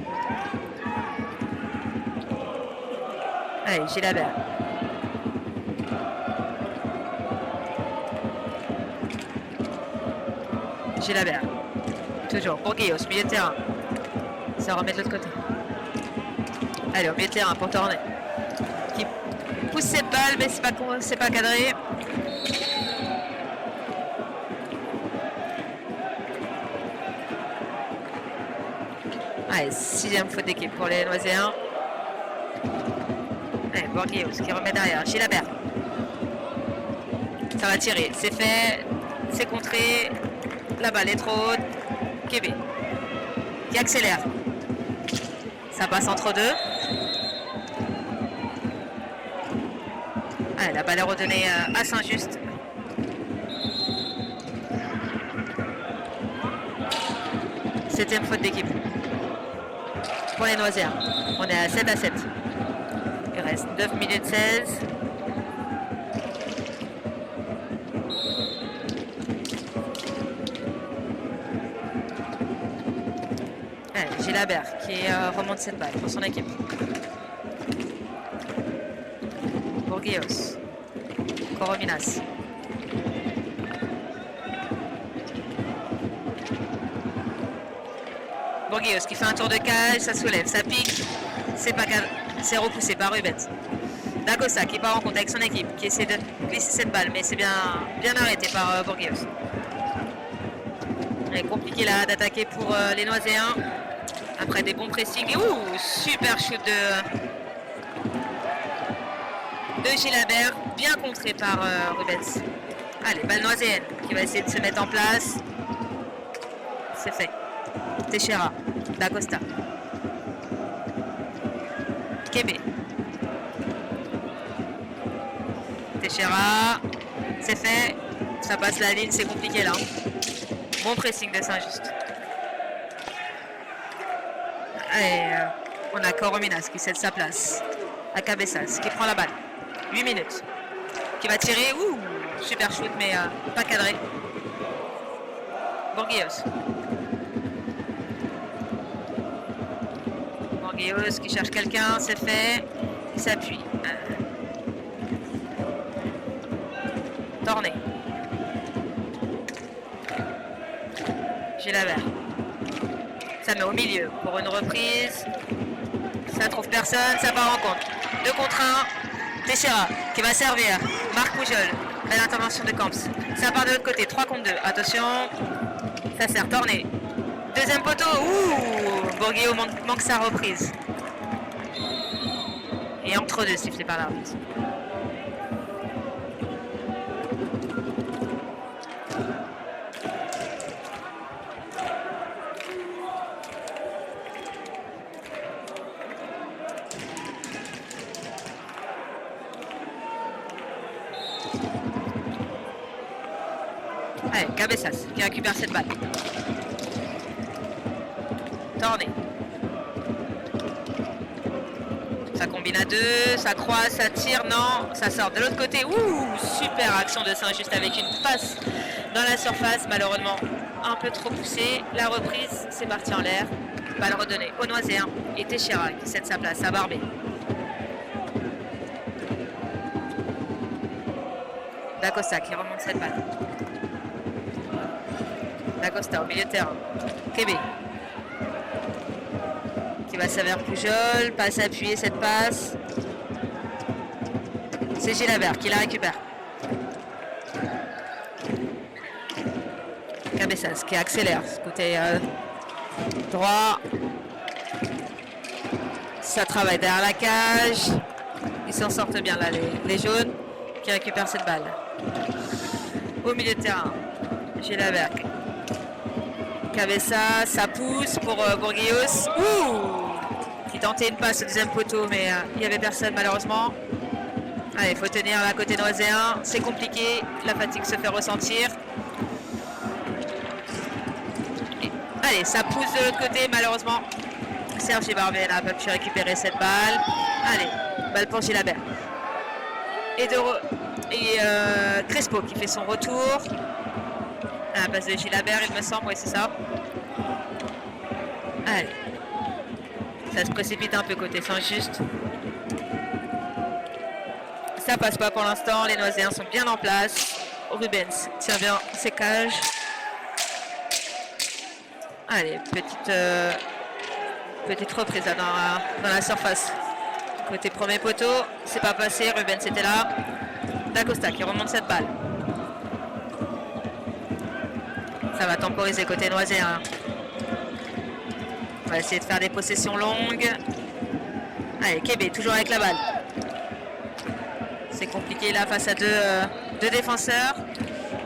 Allez, Gilabert. Gilabert. Toujours pour Guillaume, milieu de terrain. Ça remet de l'autre côté. Allez, au milieu de terrain pour tourner. Qui pousse cette balle, mais c'est pas cadré. Allez, 6e faute d'équipe pour les Noiséens. Allez, Borghios qui remet derrière. Gilabert. Ça va tirer. C'est fait. C'est contré. La balle est trop haute. Kébé. Qui accélère. Ça passe entre deux. Allez, la balle est redonnée à Saint-Just. Septième faute d'équipe pour les Noiséens. On est à 7-7. Il reste 9 minutes 16. Allez, Gilabert qui remonte cette balle pour son équipe. Borghios. Corominas. Borghios qui fait un tour de cage, ça soulève, ça pique, c'est repoussé par Rubens. Dacosta qui part en contact avec son équipe, qui essaie de glisser cette balle, mais c'est bien arrêté par Borghios. Il est compliqué là d'attaquer pour les Noiséens, après des bons pressings. Et super shoot de Gilabert, bien contré par Rubens. Allez, balle noiséenne qui va essayer de se mettre en place. C'est fait. Teixeira, Dacosta. Kébé. Teixeira, c'est fait. Ça passe la ligne, c'est compliqué là. Bon pressing de Saint-Just. Allez, on a Corominas qui cède sa place à Cabezas qui prend la balle. 8 minutes. Qui va tirer. Super shoot, mais pas cadré. Bourgueos. Bourgueos qui cherche quelqu'un, c'est fait. Il s'appuie. Torné. Gilavert. Ça met au milieu pour une reprise. Ça trouve personne, ça part en compte. 2 contre 1. Teixeira qui va servir. Marc Poujol. Belle intervention de Camps. Ça part de l'autre côté. 3 contre 2. Attention. Ça sert. Torné. Deuxième poteau. Ouh, Bourgueau manque sa reprise. Et entre deux sifflé par l'arbitre. Allez, Cabezas qui récupère cette balle. Torné. Ça combine à 2, ça croise, ça tire, non, ça sort de l'autre côté. Ouh, super action de Saint-Just avec une passe dans la surface, malheureusement un peu trop poussée. La reprise, c'est parti en l'air. Balle redonnée au Noiséen et Teixeira qui cède sa place à Barbet. Dacosta qui remonte cette balle. Dacosta au milieu de terrain. Kébé qui va s'avérer Pujol, passe appuyée cette passe. C'est Gilavert qui la récupère. Cabezas qui accélère côté droit. Ça travaille derrière la cage. Ils s'en sortent bien là les jaunes qui récupèrent cette balle. Au milieu de terrain, Gilavert. Cabezas, ça pousse pour Bourgueos. Ouh, qui tentait une passe au deuxième poteau, mais il n'y avait personne malheureusement. Allez, il faut tenir là côté Noiséen. C'est compliqué, la fatigue se fait ressentir. Et, allez, ça pousse de l'autre côté malheureusement. Serge Barbet n'a pas pu récupérer cette balle. Allez, balle pour Gilabert. Et Crespo qui fait son retour. À la place de Gilabert, il me semble, oui c'est ça. Allez. Ça se précipite un peu côté Saint-Just. Ça passe pas pour l'instant, les Noiséens sont bien en place. Rubens tient bien ses cages. Allez, petite reprise là, dans la surface. Côté premier poteau, c'est pas passé, Rubens était là. Dacosta qui remonte cette balle. Ça va temporiser côté Noiséen. On va essayer de faire des possessions longues. Allez, Kébé, toujours avec la balle. C'est compliqué là face à deux défenseurs.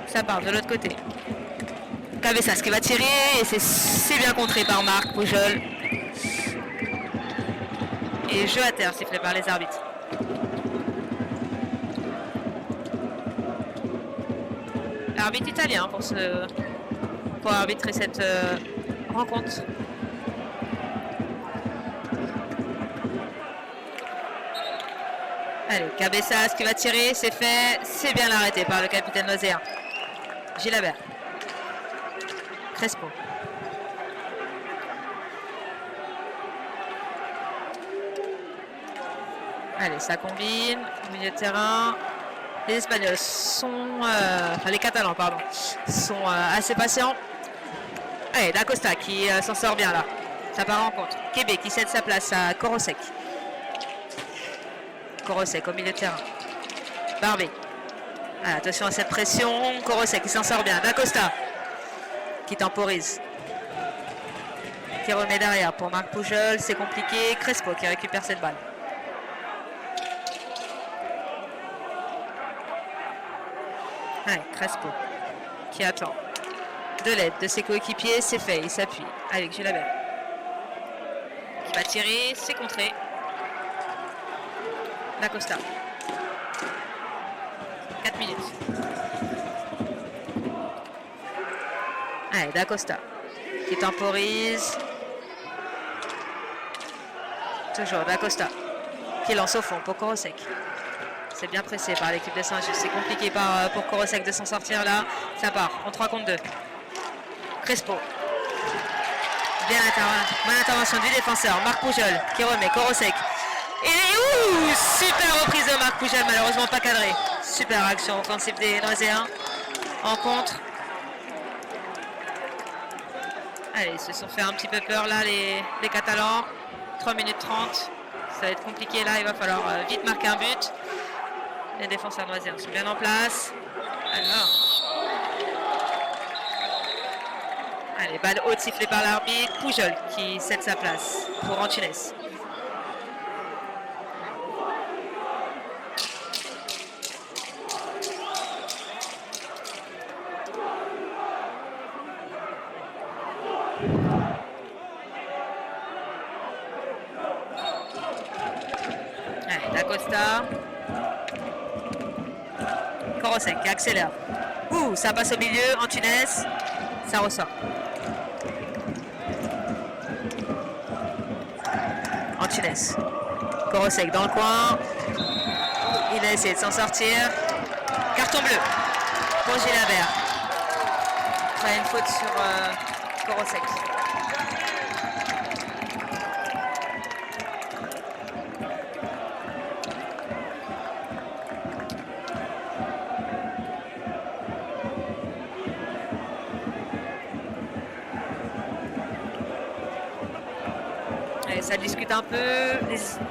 Ça part de l'autre côté. Cabezas qui va tirer et c'est bien contré par Marc Poujol. Et jeu à terre sifflé par les arbitres. Arbitre italien pour arbitrer cette rencontre. Allez, Cabezas qui va tirer, c'est fait, c'est bien arrêté par le capitaine Noiséen. Gilabert. Crespo. Allez, ça combine, au milieu de terrain. Les Espagnols sont, les Catalans, pardon, sont assez patients. Allez, Dacosta qui s'en sort bien là. Ça part en compte. Kébé qui cède sa place à Korosek. Korosek au milieu de terrain. Barbet. Ah, attention à cette pression. Korosek qui s'en sort bien. Dacosta qui temporise. Qui remet derrière pour Marc Poujol. C'est compliqué. Crespo qui récupère cette balle. Allez, Crespo qui attend de l'aide de ses coéquipiers. C'est fait. Il s'appuie avec Gilabert. Qui va tirer. C'est contré. Dacosta. 4 minutes. Allez, Dacosta qui temporise. Toujours Dacosta qui lance au fond pour Korosek. C'est bien pressé par l'équipe de Saint-Just. C'est compliqué pour Korosek de s'en sortir là. Ça part en 3 contre 2. Crespo. Bonne intervention du défenseur. Marc Poujol qui remet Korosek. Et super reprise de Marc Poujol, malheureusement pas cadré. Super action offensive des Noiséens. En contre. Allez, ils se sont fait un petit peu peur là les Catalans. 3 minutes 30. Ça va être compliqué là, il va falloir vite marquer un but. Les défenseurs noiséens sont bien en place. Allez, balle haute sifflée par l'arbitre. Poujol qui cède sa place pour Antunes. D'Acosta. Korosek qui accélère. Ça passe au milieu. Antunes. Ça ressort. Antunes. Korosek dans le coin. Il a essayé de s'en sortir. Carton bleu pour Gilabert. Il y a une faute sur Korosek. Ça discute un peu,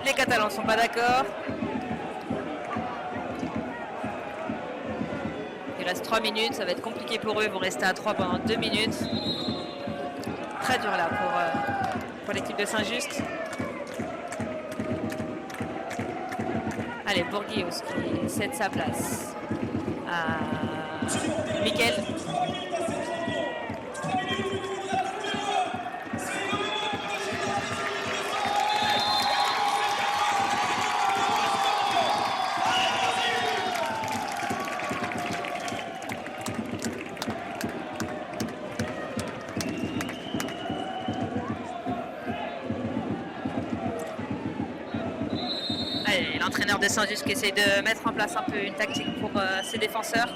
les Catalans ne sont pas d'accord. Il reste 3 minutes, ça va être compliqué pour eux, ils vont rester à 3 pendant 2 minutes. Très dur là pour l'équipe de Saint-Just. Allez, Bourguios qui cède sa place à Mickaël. L'entraîneur de Saint-Just qui essaie de mettre en place un peu une tactique pour ses défenseurs.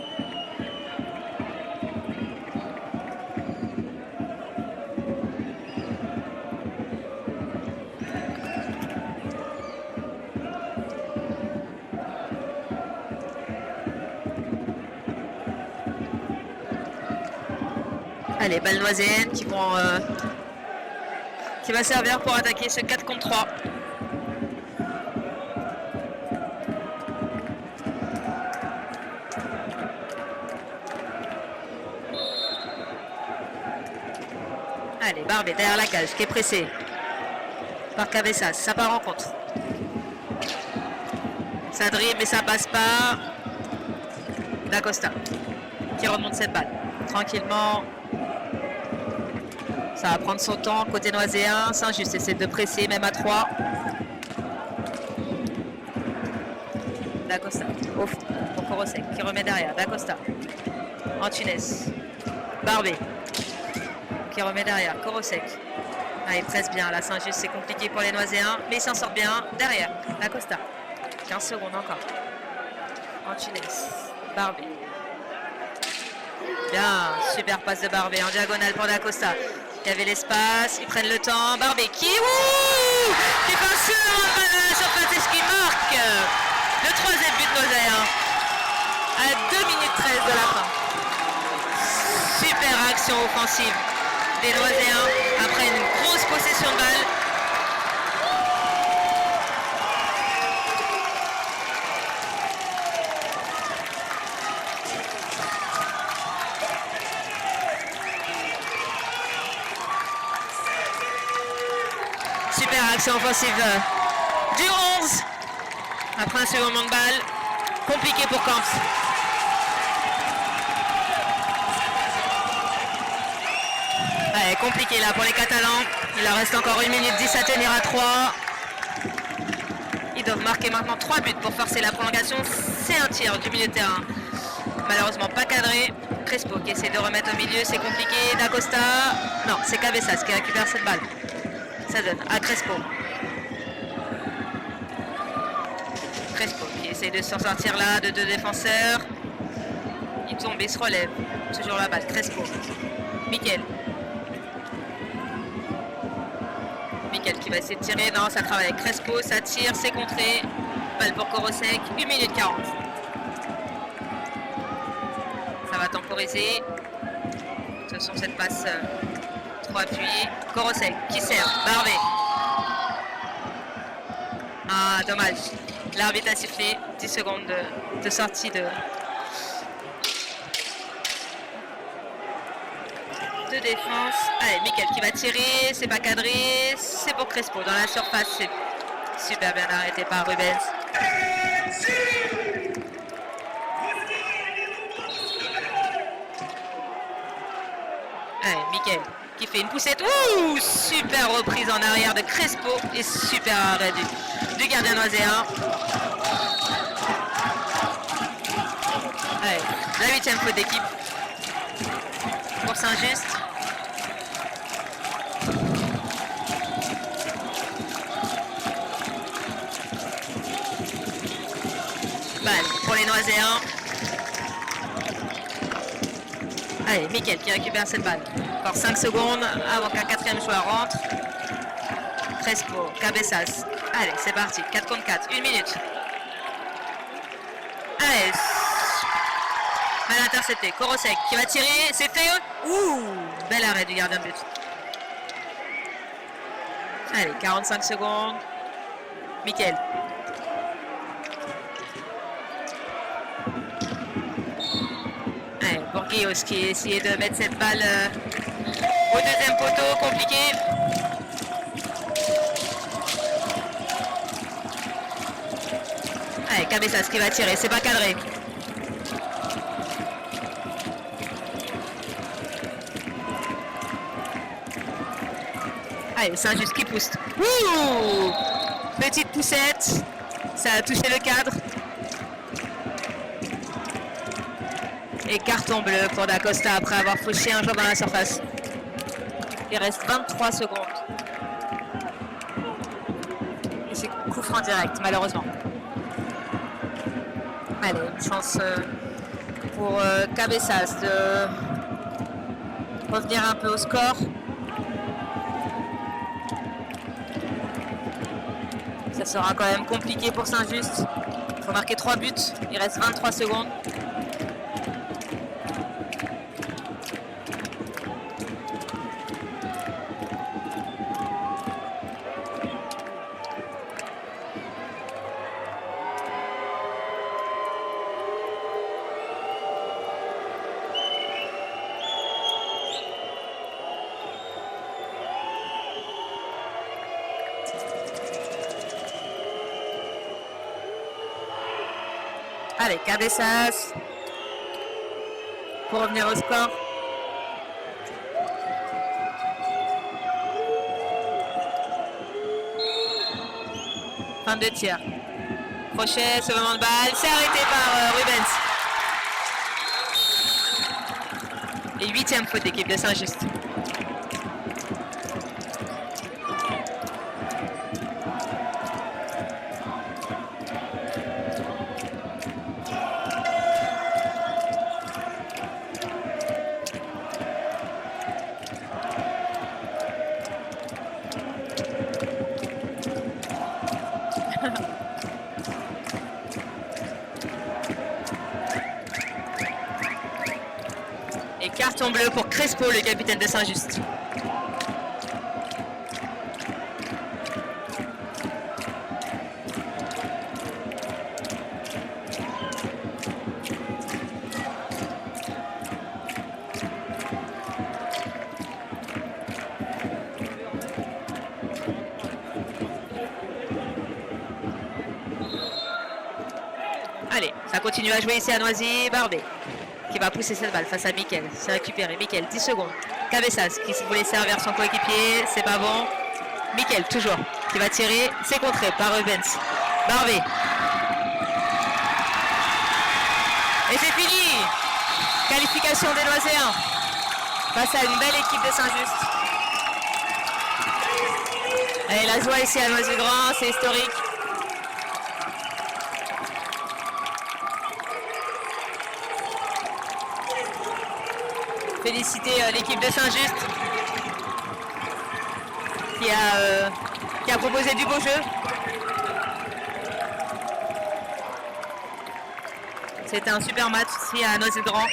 Allez, balle noiséenne qui va servir pour attaquer ce 4 contre 3. Allez, Barbet derrière la cage qui est pressé par Cabezas. Ça part en contre. Ça dribble mais ça passe pas. D'Acosta qui remonte cette balle tranquillement. Ça va prendre son temps côté noiséen. Saint-Just essaie de presser même à 3. D'Acosta au fond pour Korosek qui remet derrière. D'Acosta. Antunes. Barbet qui remet derrière. Korosek. Il presse bien. Là, Saint-Just, c'est compliqué pour les Noiséens, mais il s'en sort bien. Derrière, D'Acosta. 15 secondes encore. Antunes. Barbet. Bien. Super passe de Barbet en diagonale pour D'Acosta. Il y avait l'espace. Ils prennent le temps. Barbet qui fait un sur surface qui marque le 3e but Noiséen à 2 minutes 13 de la fin. Super action offensive des Noiséens après une grosse possession de balle. Super action offensive du 11 après un second moment de balle. Compliqué pour Camps. Ouais, compliqué là pour les Catalans. Il leur reste encore 1 minute 10 à tenir à 3. Ils doivent marquer maintenant 3 buts pour forcer la prolongation. C'est un tir du milieu de terrain. Malheureusement pas cadré. Crespo qui essaie de remettre au milieu, c'est compliqué. D'Acosta. Non, c'est Cabezas qui récupère cette balle. Ça donne à Crespo. Crespo qui essaie essaye de s'en sortir là de deux défenseurs. Il tombe, il se relève. Toujours la balle, Crespo. Mickaël. Mickaël qui va essayer de tirer. Non, ça travaille avec Crespo, ça tire, c'est contré. Balle pour Korosek, 1 minute 40. Ça va temporiser. De toute façon, cette passe trop appuyée. Korosek qui sert, Barbet. Ah, dommage. L'arbitre a sifflé 10 secondes de sortie de défense. Allez, Mickaël qui va tirer, c'est pas cadré, c'est pour Crespo dans la surface, c'est super bien arrêté par Rubens. Allez, Mickaël qui fait une poussette, ouh, super reprise en arrière de Crespo et super arrêt du gardien noiséen. Allez, la 8e faute d'équipe pour Saint-Just. Balle pour les Noiséens. Allez, Mickaël qui récupère cette balle. Encore 5 secondes avant qu'un 4e joueur rentre. Crespo, Cabezas. Allez, c'est parti. 4 contre 4. 1 minute. Allez. Mal intercepté. Korosek qui va tirer. C'est fait. Ouh, bel arrêt du gardien de but. Allez, 45 secondes. Mickaël. Allez, pour Guillaume qui a essayé de mettre cette balle au 2e poteau. Compliqué. Allez, Cabezas qui va tirer. C'est pas cadré. Allez, Saint-Just qui pousse. Ouh, petite poussette. Ça a touché le cadre. Et carton bleu pour Dacosta après avoir fauché un joueur dans la surface. Il reste 23 secondes. Et c'est coup franc direct, malheureusement. Allez, une chance pour Cabezas de revenir un peu au score. Ça sera quand même compliqué pour Saint-Just. Il faut marquer 3 buts. Il reste 23 secondes. Allez, Cabezas pour revenir au score. Fin de tir. Crochet, ce moment de balle, c'est arrêté par Rubens. Et 8e faute d'équipe de Saint-Just. Et carton bleu pour Crespo, le capitaine de Saint-Just. Allez, ça continue à jouer ici à Noisy. Barbet qui va pousser cette balle face à Mickaël. C'est récupéré. Mickaël, 10 secondes. Cabezas qui voulait servir son coéquipier. C'est pas bon. Mickaël, toujours, qui va tirer. C'est contré par Rubens. Barbet. Et c'est fini. Qualification des Noiséens face à une belle équipe de Saint-Just. Et la joie ici à Noisy-Grand, c'est historique. féliciter l'équipe de Saint-Just qui a proposé du beau jeu. C'était un super match ici à Noisy-le-Grand.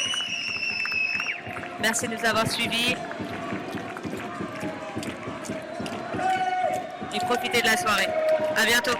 Merci de nous avoir suivis. Et profitez de la soirée. À bientôt.